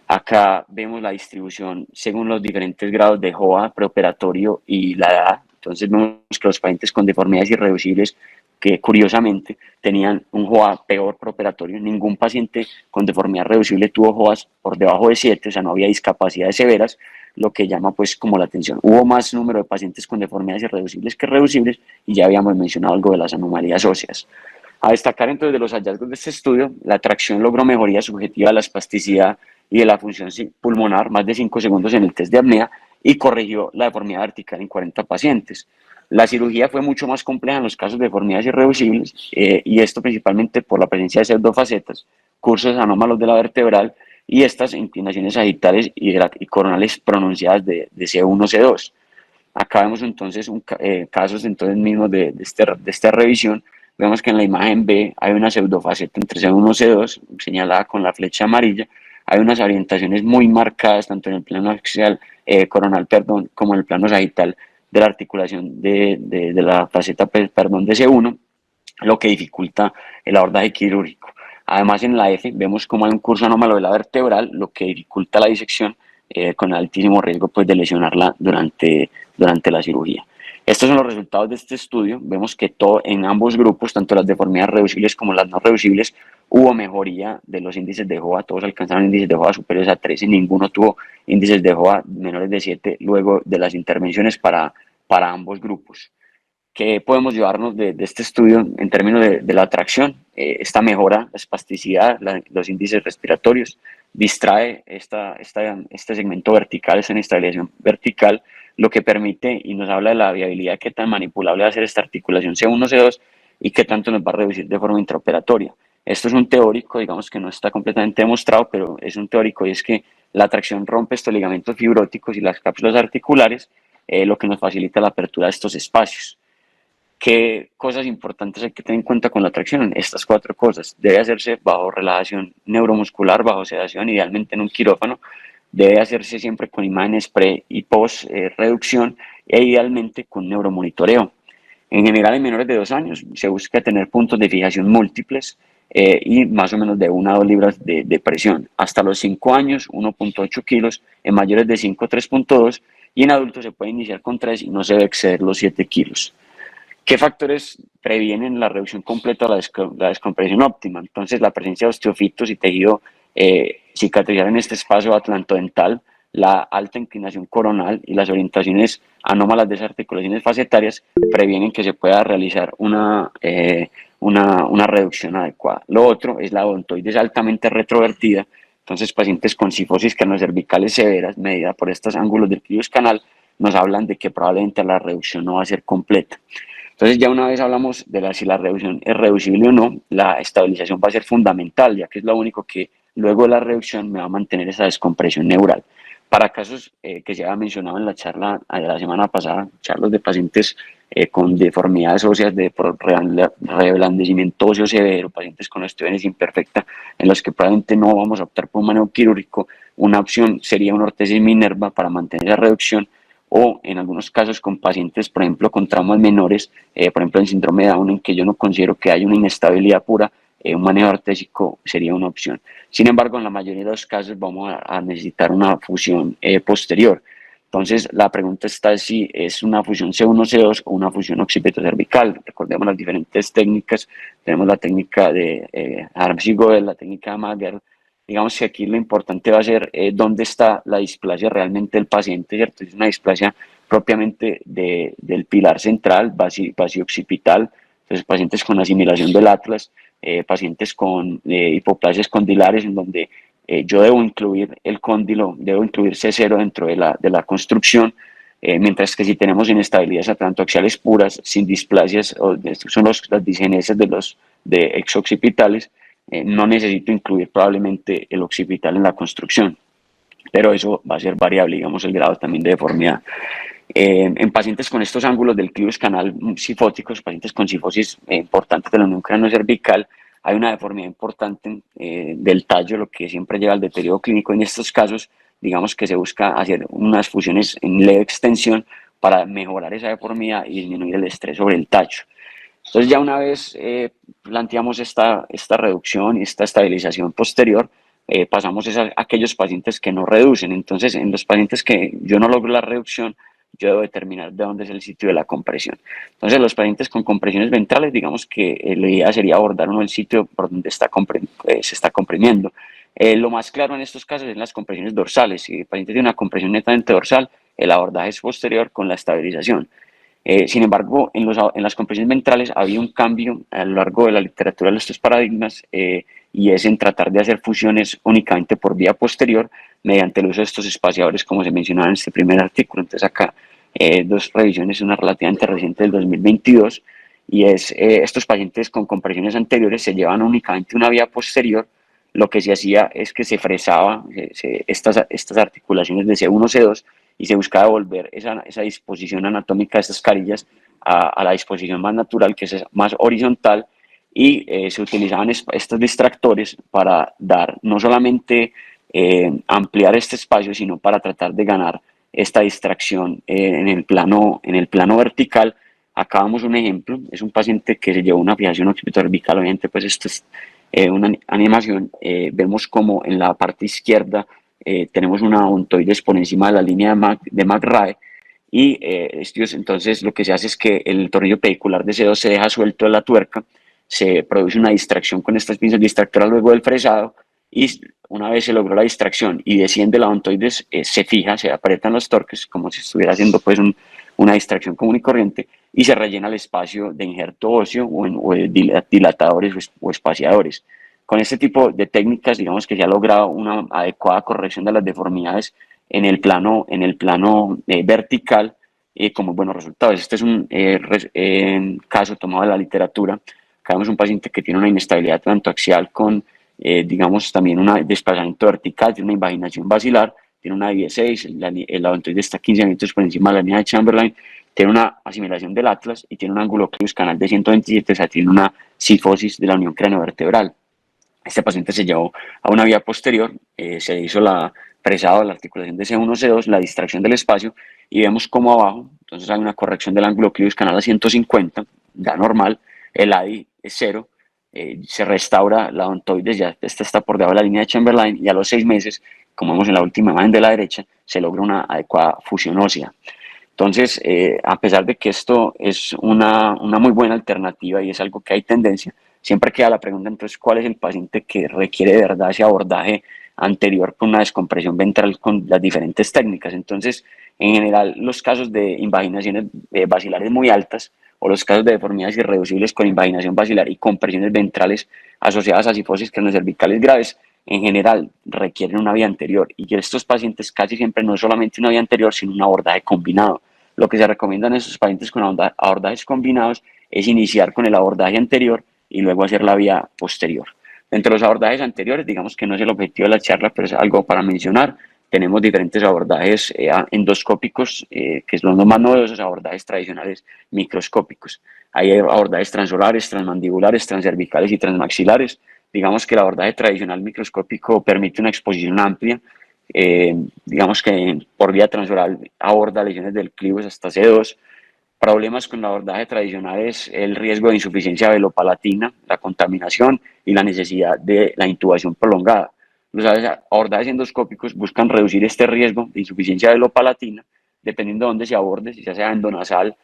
Acá vemos la distribución según los diferentes grados de HOA preoperatorio y la edad. Entonces vemos que los pacientes con deformidades irreducibles que curiosamente tenían un JOA peor preoperatorio. Ningún paciente con deformidad reducible tuvo JOAs por debajo de 7, o sea, no había discapacidades severas, lo que llama pues como la atención. Hubo más número de pacientes con deformidades irreducibles que reducibles, y ya habíamos mencionado algo de las anomalías óseas. A destacar entonces de los hallazgos de este estudio, la tracción logró mejoría subjetiva de la espasticidad y de la función pulmonar, más de 5 segundos en el test de apnea, y corrigió la deformidad vertical en 40 pacientes. La cirugía fue mucho más compleja en los casos de deformidades irreducibles, y esto principalmente por la presencia de pseudofacetas, cursos anómalos de la vertebral y estas inclinaciones sagittales y coronales pronunciadas de C1, C2. Acá vemos entonces casos entonces mismos de esta revisión. Vemos que en la imagen B hay una pseudofaceta entre C1 y C2, señalada con la flecha amarilla. Hay unas orientaciones muy marcadas, tanto en el plano axial, coronal, perdón, como en el plano sagital de la articulación de la faceta, perdón, de C1, lo que dificulta el abordaje quirúrgico. Además, en la F vemos como hay un curso anómalo de la vertebral, lo que dificulta la disección, con altísimo riesgo pues, de lesionarla durante la cirugía. Estos son los resultados de este estudio. Vemos que en ambos grupos, tanto las deformidades reducibles como las no reducibles, hubo mejoría de los índices de JOA. Todos alcanzaron índices de JOA superiores a 13, ninguno tuvo índices de JOA menores de 7 luego de las intervenciones para ambos grupos. ¿Qué podemos llevarnos de este estudio en términos de la tracción? Esta mejora la espasticidad, los índices respiratorios, distrae este segmento vertical, esta inestabilización vertical, lo que permite y nos habla de la viabilidad de qué tan manipulable va a ser esta articulación C1, C2 y qué tanto nos va a reducir de forma intraoperatoria. Esto es un teórico, digamos que no está completamente demostrado, pero es un teórico, y es que la tracción rompe estos ligamentos fibróticos y las cápsulas articulares, lo que nos facilita la apertura de estos espacios. ¿Qué cosas importantes hay que tener en cuenta con la tracción? Estas 4 cosas. Debe hacerse bajo relajación neuromuscular, bajo sedación, idealmente en un quirófano. Debe hacerse siempre con imágenes pre y post reducción, e idealmente con neuromonitoreo. En general, en menores de 2 años se busca tener puntos de fijación múltiples, y más o menos de 1 a 2 libras de presión. Hasta los 5 años, 1.8 kilos. En mayores de 5, 3.2. Y en adultos se puede iniciar con 3 y no se debe exceder los 7 kilos. ¿Qué factores previenen la reducción completa o la descompresión óptima? Entonces, la presencia de osteofitos y tejido cicatrizar en este espacio atlantodental, la alta inclinación coronal y las orientaciones anómalas de esas articulaciones facetarias previenen que se pueda realizar una reducción adecuada. Lo otro es la odontoides altamente retrovertida. Entonces, pacientes con cifosis cranocervicales severas, medida por estos ángulos del clivus canal, nos hablan de que probablemente la reducción no va a ser completa. Entonces, ya una vez hablamos de si la reducción es reducible o no, la estabilización va a ser fundamental, ya que es lo único que luego de la reducción me va a mantener esa descompresión neural. Para casos que se había mencionado en la charla de la semana pasada, charlas de pacientes con deformidades óseas por reblandecimiento óseo severo, pacientes con osteogénesis imperfecta, en los que probablemente no vamos a optar por un manejo quirúrgico, una opción sería una ortesis Minerva para mantener la reducción, o en algunos casos con pacientes, por ejemplo, con traumas menores, por ejemplo, en síndrome de Down, en que yo no considero que haya una inestabilidad pura, un manejo ortésico sería una opción. Sin embargo, en la mayoría de los casos vamos a necesitar una fusión posterior. Entonces, la pregunta está si es una fusión C1, C2 o una fusión occipito-cervical. Recordemos las diferentes técnicas. Tenemos la técnica de Harmsig-Goel, la técnica de Mager. Digamos que aquí lo importante va a ser dónde está la displasia realmente del paciente, ¿cierto? Es una displasia propiamente del pilar central, vacío occipital. Entonces, pacientes con asimilación del atlas, pacientes con hipoplasias condilares, en donde yo debo incluir el cóndilo, debo incluir C0 dentro de la construcción, mientras que si tenemos inestabilidades atlantoaxiales puras, sin displasias, son las disgenesis de exoccipitales, no necesito incluir probablemente el occipital en la construcción, pero eso va a ser variable, digamos, el grado también de deformidad. En pacientes con estos ángulos del clivus canal cifóticos, pacientes con cifosis importantes de la unión cráneo-cervical, hay una deformidad importante del tallo, lo que siempre lleva al deterioro clínico. En estos casos, digamos que se busca hacer unas fusiones en leve extensión para mejorar esa deformidad y disminuir el estrés sobre el tallo. Entonces, ya una vez planteamos esta reducción y esta estabilización posterior, pasamos a aquellos pacientes que no reducen. Entonces, en los pacientes que yo no logro la reducción, yo debo determinar de dónde es el sitio de la compresión. Entonces, los pacientes con compresiones ventrales, digamos que la idea sería abordar uno el sitio por donde se está comprimiendo. Lo más claro en estos casos es las compresiones dorsales. Si el paciente tiene una compresión netamente dorsal, el abordaje es posterior con la estabilización. Sin embargo, en las compresiones ventrales había un cambio a lo largo de la literatura de estos paradigmas y es en tratar de hacer fusiones únicamente por vía posterior mediante el uso de estos espaciadores, como se mencionaba en este primer artículo. Entonces acá dos revisiones, una relativamente reciente del 2022, y es estos pacientes con compresiones anteriores se llevan únicamente una vía posterior. Lo que se hacía es que se fresaba estas articulaciones de C1, C2 y se buscaba devolver esa disposición anatómica de estas carillas a la disposición más natural, que es más horizontal, y se utilizaban estos distractores para dar no solamente ampliar este espacio, sino para tratar de ganar esta distracción en el plano vertical. Acá vemos un ejemplo, es un paciente que se llevó una fijación occipital-cervical, obviamente pues esto es una animación, vemos como en la parte izquierda tenemos una odontoides por encima de la línea de McRae y entonces lo que se hace es que el tornillo pedicular de C2 se deja suelto de la tuerca, se produce una distracción con estas pinzas distractoras luego del fresado y una vez se logró la distracción y desciende la odontoides, se fija, se aprietan los torques como si estuviera haciendo pues una distracción común y corriente y se rellena el espacio de injerto óseo o de dilatadores o espaciadores. Con este tipo de técnicas, digamos que se ha logrado una adecuada corrección de las deformidades en el plano vertical con muy buenos resultados. Este es un caso tomado de la literatura. Acá vemos un paciente que tiene una inestabilidad tanto axial con, digamos, también un desplazamiento vertical, tiene una invaginación basilar, tiene una 16, el odontoide está 15 milímetros por encima de la línea de Chamberlain, tiene una asimilación del atlas y tiene un ángulo Clius canal de 127, o sea, tiene una cifosis de la unión craneovertebral. Este paciente se llevó a una vía posterior, se hizo la fresado de la articulación de C1, C2, la distracción del espacio y vemos como abajo, entonces hay una corrección del ángulo Clius canal a 150, ya normal, el ADI es 0, se restaura la odontoides, ya esta está por debajo de la línea de Chamberlain y a los 6 meses, como vemos en la última imagen de la derecha, se logra una adecuada fusión ósea. Entonces, a pesar de que esto es una muy buena alternativa y es algo que hay tendencia, siempre queda la pregunta, entonces, ¿cuál es el paciente que requiere de verdad ese abordaje anterior con una descompresión ventral con las diferentes técnicas? Entonces, en general, los casos de invaginaciones basilares muy altas o los casos de deformidades irreducibles con invaginación basilar y compresiones ventrales asociadas a cifosis craneocervicales graves, en general requieren una vía anterior. Y estos pacientes casi siempre no es solamente una vía anterior, sino un abordaje combinado. Lo que se recomienda en estos pacientes con abordajes combinados es iniciar con el abordaje anterior y luego hacer la vía posterior. Entre los abordajes anteriores, digamos que no es el objetivo de la charla, pero es algo para mencionar. Tenemos diferentes abordajes endoscópicos, que son los más novedosos, abordajes tradicionales microscópicos. Hay abordajes transolares, transmandibulares, transcervicales y transmaxilares. Digamos que el abordaje tradicional microscópico permite una exposición amplia. Digamos que por vía transoral aborda lesiones del clivus hasta C2. Problemas con el abordaje tradicional es el riesgo de insuficiencia velopalatina, la contaminación y la necesidad de la intubación prolongada. Los abordajes endoscópicos buscan reducir este riesgo de insuficiencia velopalatina dependiendo de dónde se aborde, si sea endonasal,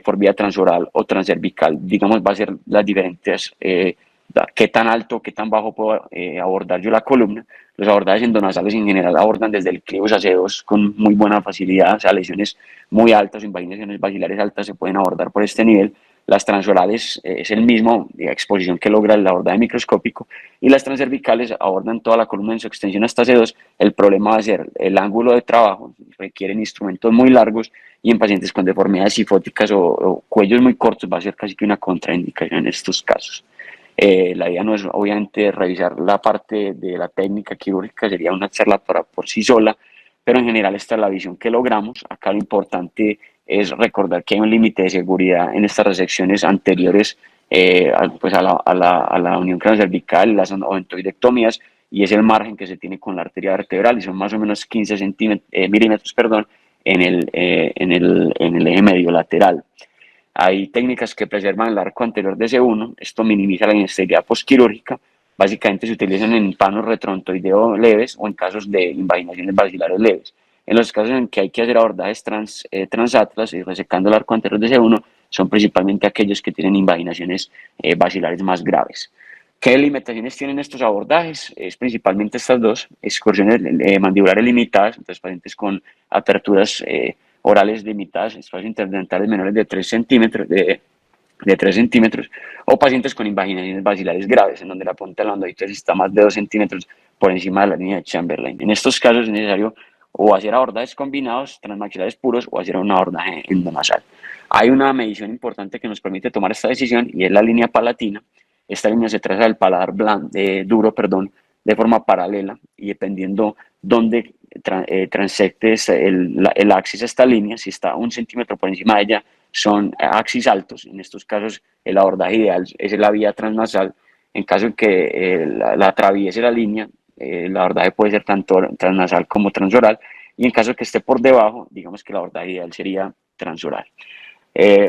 por vía transoral o transcervical. Digamos, va a ser las diferentes, qué tan alto, qué tan bajo puedo abordar yo la columna. Los abordajes endonasales en general abordan desde el clivus a C2 con muy buena facilidad, o sea, lesiones muy altas o invaginaciones basilares altas se pueden abordar por este nivel. Las transorales es el mismo exposición que logra el abordaje microscópico y las transcervicales abordan toda la columna en su extensión hasta C2. El problema va a ser el ángulo de trabajo, requieren instrumentos muy largos y en pacientes con deformidades sifóticas o cuellos muy cortos va a ser casi que una contraindicación en estos casos. La idea no es obviamente revisar la parte de la técnica quirúrgica, sería una charla por sí sola, pero en general esta es la visión que logramos. Acá lo importante es recordar que hay un límite de seguridad en estas resecciones anteriores pues a la unión craneocervical, las odontoidectomías, y es el margen que se tiene con la arteria vertebral, y son más o menos 15 milímetros en el eje medio lateral. Hay técnicas que preservan el arco anterior de C1, esto minimiza la inestabilidad postquirúrgica, básicamente se utilizan en panos retroodontoideo leves o en casos de invaginaciones basilares leves. En los casos en que hay que hacer abordajes transatlas y resecando el arco anterior de C1, son principalmente aquellos que tienen invaginaciones basilares más graves. ¿Qué limitaciones tienen estos abordajes? Es principalmente estas dos: excursiones mandibulares limitadas, entonces pacientes con aperturas orales limitadas, espacios interdentales menores de 3 centímetros, de 3 centímetros, o pacientes con invaginaciones basilares graves, en donde la punta de la endodontiosis está más de 2 centímetros por encima de la línea de Chamberlain. En estos casos es necesario o hacer abordajes combinados transmaxilares puros o hacer un abordaje endomasal. Hay una medición importante que nos permite tomar esta decisión y es la línea palatina. Esta línea se traza del paladar duro, de forma paralela, y dependiendo dónde transectes el axis a esta línea, si está 1 centímetro por encima de ella, son axis altos. En estos casos el abordaje ideal es la vía transnasal. En caso de que la atraviese la línea, el abordaje puede ser tanto transnasal como transoral, y en caso de que esté por debajo, digamos que el abordaje ideal sería transoral.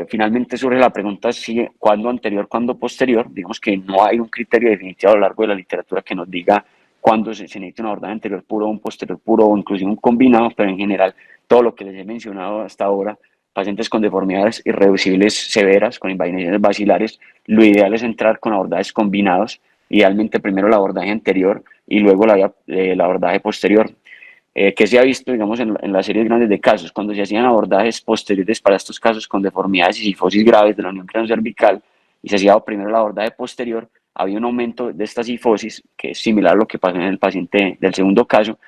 Finalmente surge la pregunta si cuándo anterior, cuándo posterior. Digamos que no hay un criterio definitivo a lo largo de la literatura que nos diga cuándo se necesita un abordaje anterior puro, un posterior puro o inclusive un combinado, pero en general todo lo que les he mencionado hasta ahora, pacientes con deformidades irreducibles severas, con invaginaciones basilares, lo ideal es entrar con abordajes combinados, idealmente primero el abordaje anterior y luego el abordaje posterior. Que se ha visto, digamos, en las series grandes de casos, cuando se hacían abordajes posteriores para estos casos con deformidades y cifosis graves de la unión cráneo-cervical y se hacía primero el abordaje posterior, había un aumento de esta cifosis, que es similar a lo que pasó en el paciente del segundo caso.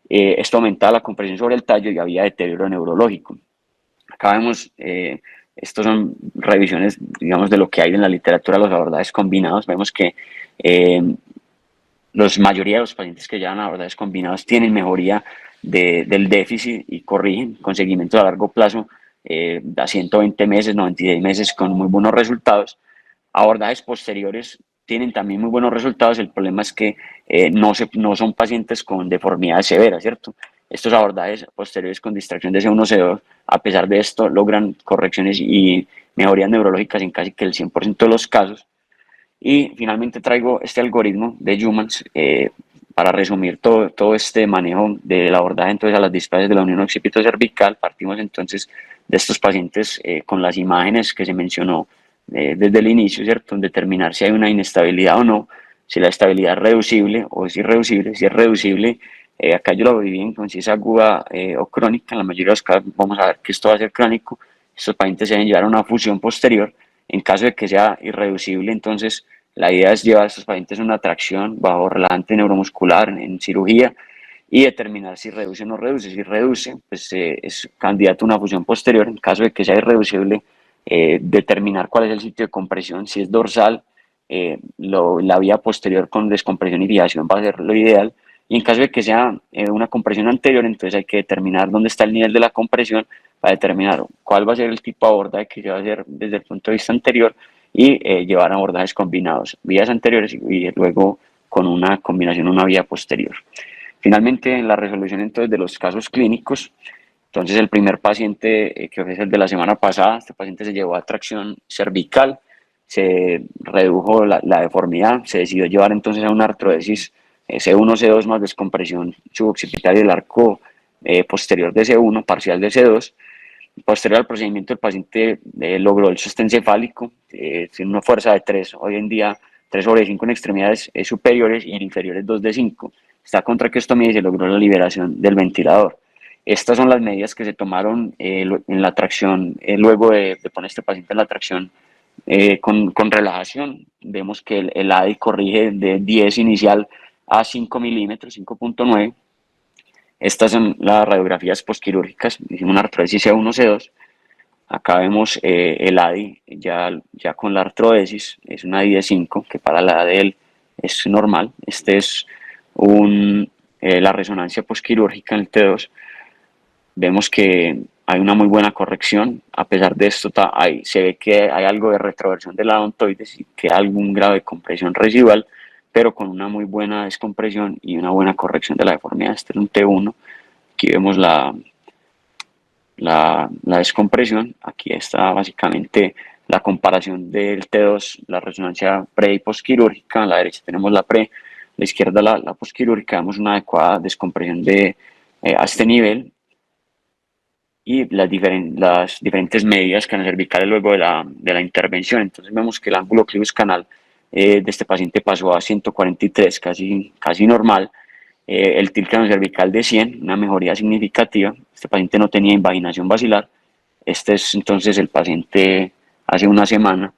Esto aumentaba la compresión sobre el tallo y había deterioro neurológico. Acá vemos, estos son revisiones, digamos, de lo que hay en la literatura de los abordajes combinados. Vemos que la mayoría de los pacientes que llevan abordajes combinados tienen mejoría del déficit y corrigen con seguimiento a largo plazo, a 120 meses, 96 meses, con muy buenos resultados. Abordajes posteriores tienen también muy buenos resultados. El problema es que no son pacientes con deformidades severas, ¿cierto? Estos abordajes posteriores con distracción de C1, C2, a pesar de esto, logran correcciones y mejorías neurológicas en casi que el 100% de los casos. Y finalmente traigo este algoritmo de Jumans para resumir todo este manejo del abordaje entonces a las displasias de la unión occipito-cervical. Partimos entonces de estos pacientes con las imágenes que se mencionó desde el inicio, ¿cierto? En determinar si hay una inestabilidad o no, si la estabilidad es reducible o es irreducible. Si es reducible, acá yo lo viví con si es aguda o crónica. En la mayoría de los casos vamos a ver que esto va a ser crónico. Estos pacientes se deben llevar a una fusión posterior. En caso de que sea irreducible, entonces la idea es llevar a estos pacientes a una tracción bajo relajante neuromuscular en cirugía y determinar si reduce o no reduce. Si reduce, pues es candidato a una fusión posterior. En caso de que sea irreducible, determinar cuál es el sitio de compresión. Si es dorsal, la vía posterior con descompresión y fijación va a ser lo ideal. Y en caso de que sea una compresión anterior, entonces hay que determinar dónde está el nivel de la compresión para determinar cuál va a ser el tipo de abordaje que se va a hacer desde el punto de vista anterior y llevar abordajes combinados, vías anteriores y luego con una combinación, una vía posterior. Finalmente, en la resolución entonces de los casos clínicos, entonces el primer paciente que ofrece el de la semana pasada, este paciente se llevó a tracción cervical, se redujo la deformidad, se decidió llevar entonces a una artrodesis C1, C2 más descompresión suboccipital del arco posterior de C1, parcial de C2. Posterior al procedimiento, el paciente logró el sostén cefálico, tiene una fuerza de 3, hoy en día 3 sobre 5 en extremidades superiores y en inferiores 2 de 5. Está con traqueostomía y se logró la liberación del ventilador. Estas son las medidas que se tomaron en la tracción, luego de poner a este paciente en la tracción con relajación. Vemos que el ADI corrige de 10 inicial a 5 milímetros, 5.9. Estas son las radiografías postquirúrgicas. Hicimos una artrodesis C1, C2. Acá vemos el ADI ya con la artrodesis. Es una ADI de 5, que para la edad de él es normal. Este es la resonancia postquirúrgica en el T2. Vemos que hay una muy buena corrección. A pesar de esto, se ve que hay algo de retroversión de la odontoides y que hay algún grado de compresión residual, pero con una muy buena descompresión y una buena corrección de la deformidad. Este es un T1. Aquí vemos la descompresión. Aquí está básicamente la comparación del T2, la resonancia pre y postquirúrgica. A la derecha tenemos la pre, a la izquierda la postquirúrgica. Vemos una adecuada descompresión a este nivel. y las diferentes medidas craneocervicales luego de la intervención. Entonces vemos que el ángulo clivus canal de este paciente pasó a 143, casi normal. El tilt craneocervical de 100, una mejoría significativa. Este paciente no tenía invaginación basilar. Este es entonces el paciente hace una semana.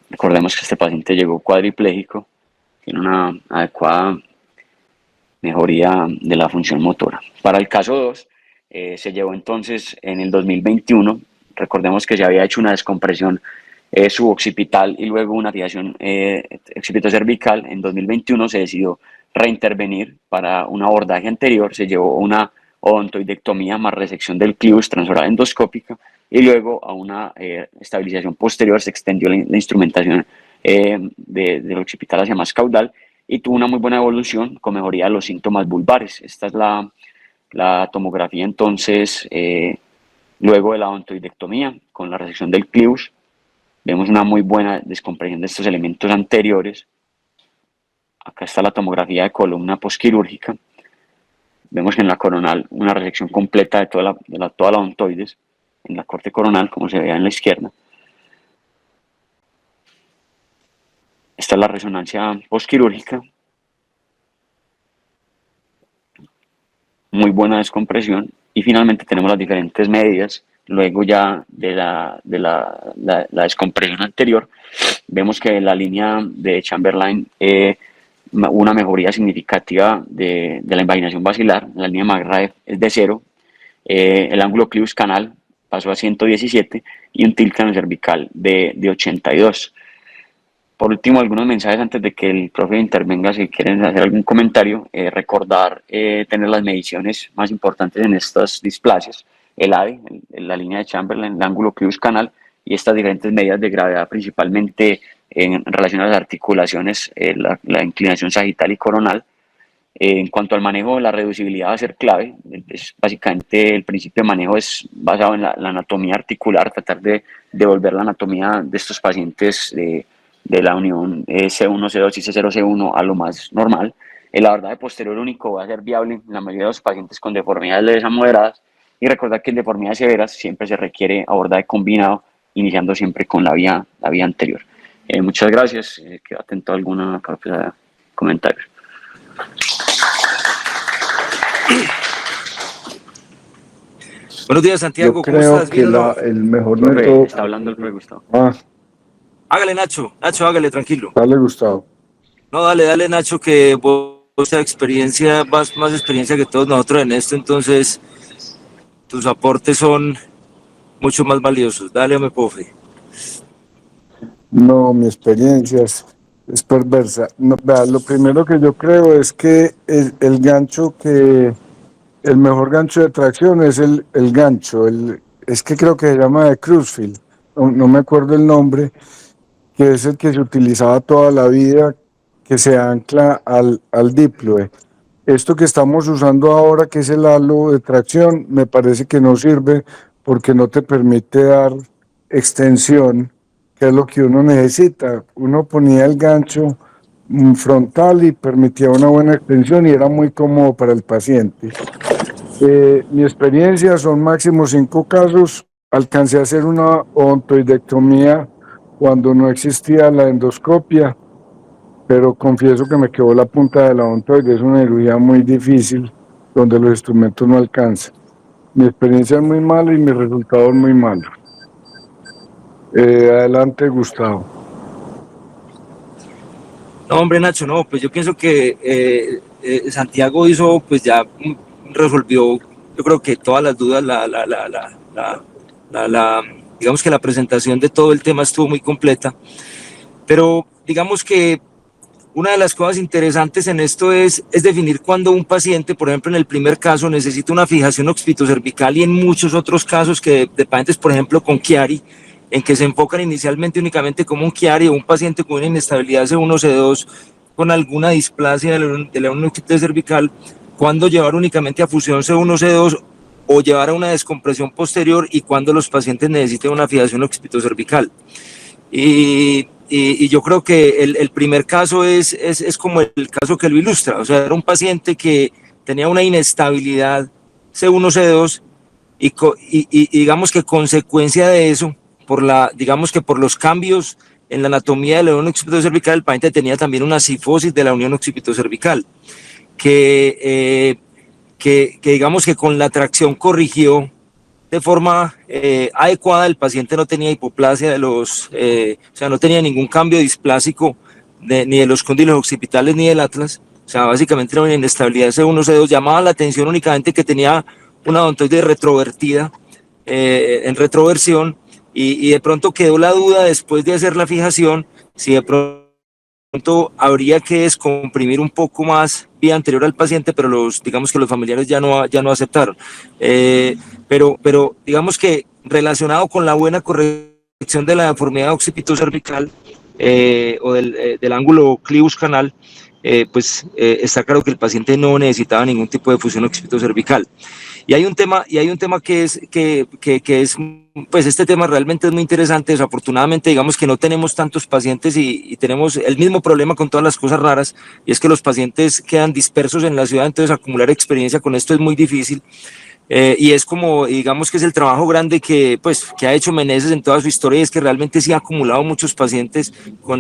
Recordemos que este paciente llegó cuadripléjico, tiene una adecuada mejoría de la función motora. Para el caso 2, se llevó entonces en el 2021, recordemos que se había hecho una descompresión suboccipital y luego una fijación occipitocervical. En 2021 se decidió reintervenir para un abordaje anterior, se llevó una odontoidectomía más resección del clivus transoral endoscópica y luego a una estabilización posterior se extendió la instrumentación del occipital hacia más caudal y tuvo una muy buena evolución con mejoría de los síntomas vulvares. Esta es la tomografía entonces luego de la odontoidectomía con la resección del clivus. Vemos una muy buena descompresión de estos elementos anteriores. Acá está la tomografía de columna posquirúrgica. Vemos que en la coronal una resección completa de toda la odontoides, en la corte coronal, como se ve en la izquierda. Esta es la resonancia posquirúrgica. Muy buena descompresión. Y finalmente tenemos las diferentes medidas. Luego ya de la descompresión anterior, vemos que la línea de Chamberlain una mejoría significativa de la invaginación basilar. La línea McRae es de 0. El ángulo clivus canal pasó a 117 y un tilt craneocervical de 82. Por último, algunos mensajes antes de que el profe intervenga, si quieren hacer algún comentario. Recordar tener las mediciones más importantes en estas displasias: el ADE, la línea de Chamberlain, el ángulo clivus canal y estas diferentes medidas de gravedad, principalmente en relación a las articulaciones, la inclinación sagital y coronal. En cuanto al manejo, la reducibilidad va a ser clave. Básicamente el principio de manejo es basado en la anatomía articular, tratar de devolver la anatomía de estos pacientes de la unión C1, C2 y C0, C1 a lo más normal. El abordaje posterior único va a ser viable en la mayoría de los pacientes con deformidades leves a moderadas, y recordar que en deformidades severas siempre se requiere abordaje combinado, iniciando siempre con la vía anterior. Muchas gracias. Quedo atento a alguna comentario. Buenos días, Santiago. Yo ¿Cómo creo estás? que el mejor método... Está hablando el profe Gustavo. Hágale, Nacho. Nacho, hágale, tranquilo. Dale, Gustavo. No, dale, Nacho, que vos tenés experiencia, más experiencia que todos nosotros en esto, entonces tus aportes son mucho más valiosos. Dale, hombre, profe. No, mi experiencia es perversa. No, vea, lo primero que yo creo es que el gancho el mejor gancho de tracción es el gancho, es que creo que se llama de Cruzfield, no me acuerdo el nombre, que es el que se utilizaba toda la vida, que se ancla al díploe. Esto que estamos usando ahora, que es el halo de tracción, me parece que no sirve porque no te permite dar extensión, que es lo que uno necesita. Uno ponía el gancho frontal y permitía una buena extensión y era muy cómodo para el paciente. Mi experiencia son máximo 5 casos. Alcancé a hacer una odontoidectomía cuando no existía la endoscopia, pero confieso que me quedó la punta de la odontoide. Es una cirugía muy difícil donde los instrumentos no alcanzan. Mi experiencia es muy mala y mi resultado es muy malo. Adelante, Gustavo. No, hombre, Nacho, no, pues yo pienso que Santiago hizo, pues ya resolvió, yo creo que todas las dudas, digamos que la presentación de todo el tema estuvo muy completa, pero digamos que una de las cosas interesantes en esto es definir cuando un paciente, por ejemplo, en el primer caso necesita una fijación occipitocervical y en muchos otros casos de pacientes, por ejemplo, con Chiari, en que se enfocan inicialmente únicamente como un Chiari o un paciente con una inestabilidad C1, C2, con alguna displasia de la unión occipitocervical, cuando llevar únicamente a fusión C1, C2 o llevar a una descompresión posterior y cuando los pacientes necesiten una fijación occipitocervical. Y y yo creo que el primer caso es como el caso que lo ilustra. O sea, era un paciente que tenía una inestabilidad C1, C2 y digamos que consecuencia de eso, digamos que por los cambios en la anatomía de la unión occipito-cervical, el paciente tenía también una cifosis de la unión occipito-cervical, que digamos que con la tracción corrigió de forma adecuada. El paciente no tenía hipoplasia o sea, no tenía ningún cambio displásico ni de los cóndilos occipitales ni del atlas. O sea, básicamente era una inestabilidad C1, C2. Llamaba la atención únicamente que tenía una odontoide retrovertida en retroversión, y de pronto quedó la duda después de hacer la fijación si de pronto habría que descomprimir un poco más vía anterior al paciente, pero digamos que los familiares ya no aceptaron. Pero digamos que relacionado con la buena corrección de la deformidad occipito-cervical o del ángulo clivus canal, pues está claro que el paciente no necesitaba ningún tipo de fusión occipito-cervical. Y hay un tema que es, pues este tema realmente es muy interesante. Desafortunadamente, digamos que no tenemos tantos pacientes y tenemos el mismo problema con todas las cosas raras, y es que los pacientes quedan dispersos en la ciudad, entonces acumular experiencia con esto es muy difícil. Y es como, digamos que es el trabajo grande que ha hecho Meneses en toda su historia, y es que realmente sí ha acumulado muchos pacientes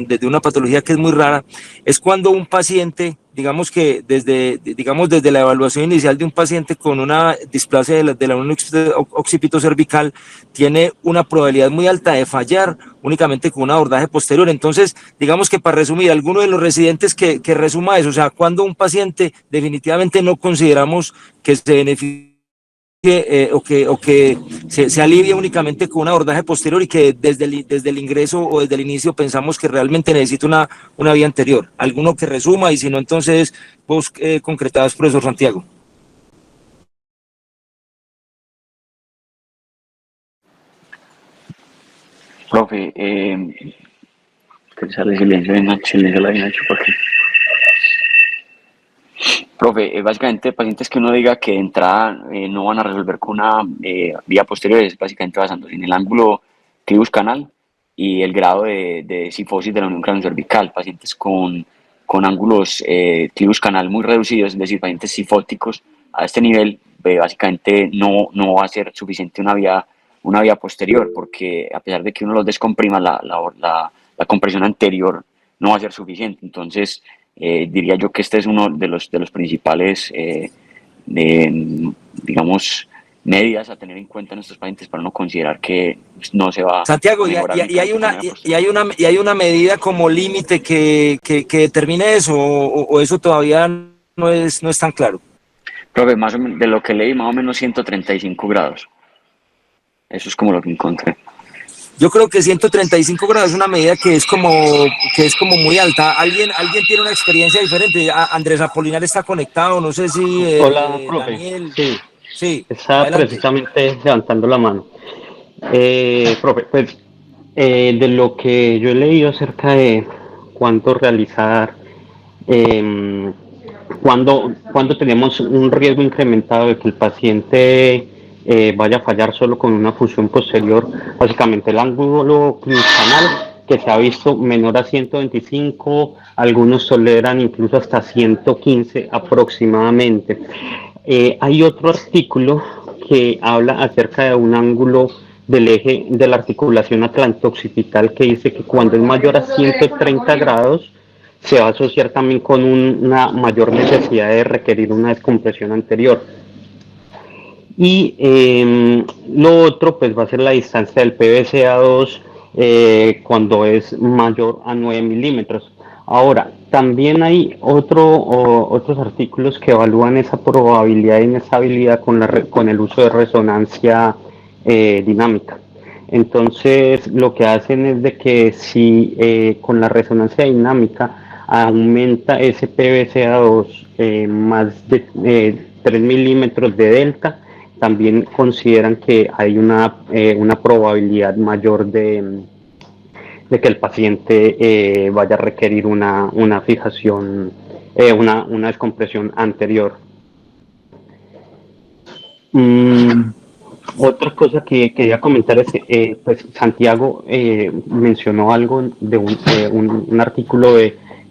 desde una patología que es muy rara. Es cuando un paciente, digamos desde la evaluación inicial de un paciente con una displasia de la unión occipito-cervical, tiene una probabilidad muy alta de fallar únicamente con un abordaje posterior. Entonces, digamos que para resumir, alguno de los residentes que resuma eso, o sea, cuando un paciente definitivamente no consideramos que se beneficie o que se alivia únicamente con un abordaje posterior, y que desde el ingreso o desde el inicio pensamos que realmente necesita una vía anterior. Alguno que resuma, y si no, entonces vos concretadas, profesor Santiago. Profe, que sale silencio de Nacho, silencio la de Nacho, ¿por qué? Profe, básicamente pacientes que uno diga que de entrada no van a resolver con una vía posterior, es básicamente basándose en el ángulo clivus canal y el grado de cifosis de la unión craniocervical. Pacientes con ángulos clivus canal muy reducidos, es decir, pacientes cifóticos a este nivel, básicamente no va a ser suficiente una vía posterior, porque a pesar de que uno los descomprima, la compresión anterior no va a ser suficiente. Entonces, diría yo que este es uno de los principales, digamos, medidas a tener en cuenta en estos pacientes para no considerar que no se va Santiago, a mejorar. y hay una medida como límite que determine eso, o eso todavía no es tan claro. Profe, más o menos, de lo que leí, más o menos 135 grados. Eso es como lo que encontré. Yo creo que 135 grados es una medida que es como muy alta. ¿Alguien tiene una experiencia diferente? Andrés Apolinar está conectado, no sé si... Hola, profe. Daniel. Sí, está adelante. Precisamente levantando la mano. Profe, pues de lo que yo he leído acerca de cuándo realizar, cuando tenemos un riesgo incrementado de que el paciente vaya a fallar solo con una fusión posterior, básicamente el ángulo canal que se ha visto menor a 125, algunos toleran incluso hasta 115 aproximadamente. Hay otro artículo que habla acerca de un ángulo del eje de la articulación atlanto-occipital que dice que cuando es mayor a 130 grados se va a asociar también con una mayor necesidad de requerir una descompresión anterior. Y lo otro pues va a ser la distancia del PVCA2 cuando es mayor a 9 milímetros. Ahora, también hay otros artículos que evalúan esa probabilidad de inestabilidad con el uso de resonancia dinámica. Entonces, lo que hacen es de que si con la resonancia dinámica aumenta ese PVCA2 más de 3 milímetros de delta, también consideran que hay una probabilidad mayor de que el paciente vaya a requerir una fijación, una descompresión anterior. Otra cosa que quería comentar es que pues Santiago mencionó algo de un artículo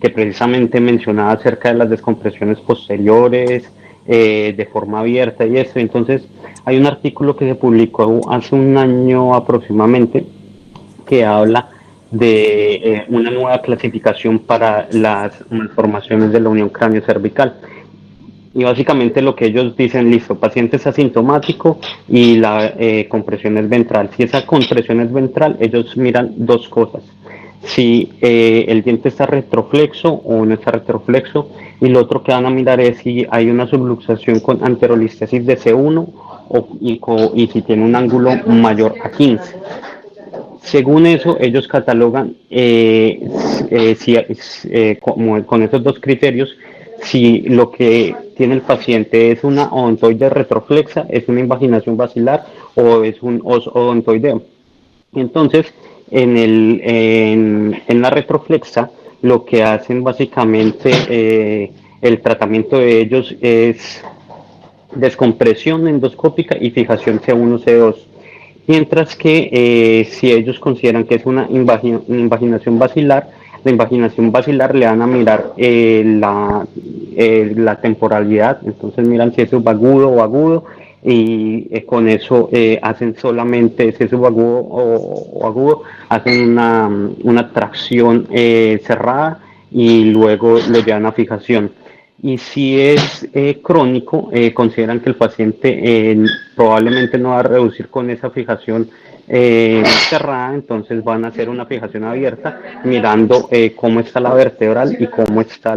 que precisamente mencionaba acerca de las descompresiones posteriores de forma abierta y eso. Entonces, hay un artículo que se publicó hace un año aproximadamente que habla de una nueva clasificación para las malformaciones de la unión cráneo-cervical. Y básicamente lo que ellos dicen, listo, paciente es asintomático y la compresión es ventral. Si esa compresión es ventral, ellos miran dos cosas. Si el diente está retroflexo o no está retroflexo, y lo otro que van a mirar es si hay una subluxación con anterolistesis de C1 y si tiene un ángulo mayor a 15. Según eso, ellos catalogan como con esos dos criterios, si lo que tiene el paciente es una odontoide retroflexa, es una invaginación basilar o es un odontoideo. Entonces, en la retroflexa, lo que hacen básicamente el tratamiento de ellos es descompresión endoscópica y fijación C1-C2. Mientras que si ellos consideran que es una invaginación basilar, la invaginación basilar le van a mirar la temporalidad, entonces miran si es subagudo o agudo, y con eso hacen solamente, si es subagudo o agudo, hacen una tracción cerrada y luego lo llevan a fijación. Y si es crónico, consideran que el paciente probablemente no va a reducir con esa fijación cerrada, entonces van a hacer una fijación abierta mirando cómo está la vertebral y cómo está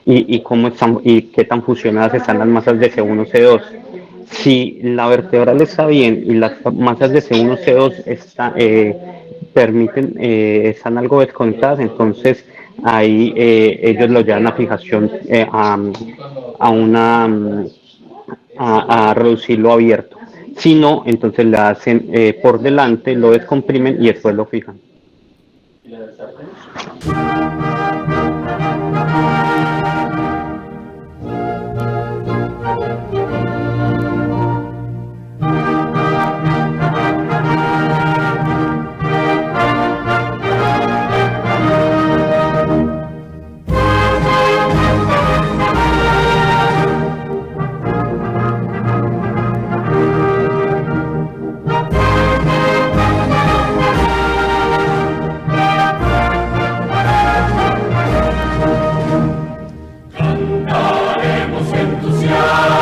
y qué tan fusionadas están las masas de C1, C2. Si la vertebral está bien y las masas de C1, C2 están algo desconectadas, entonces ahí ellos lo llevan a fijación a reducirlo abierto. Si no, entonces le hacen por delante, lo descomprimen y después lo fijan. Cantaremos entusiastas.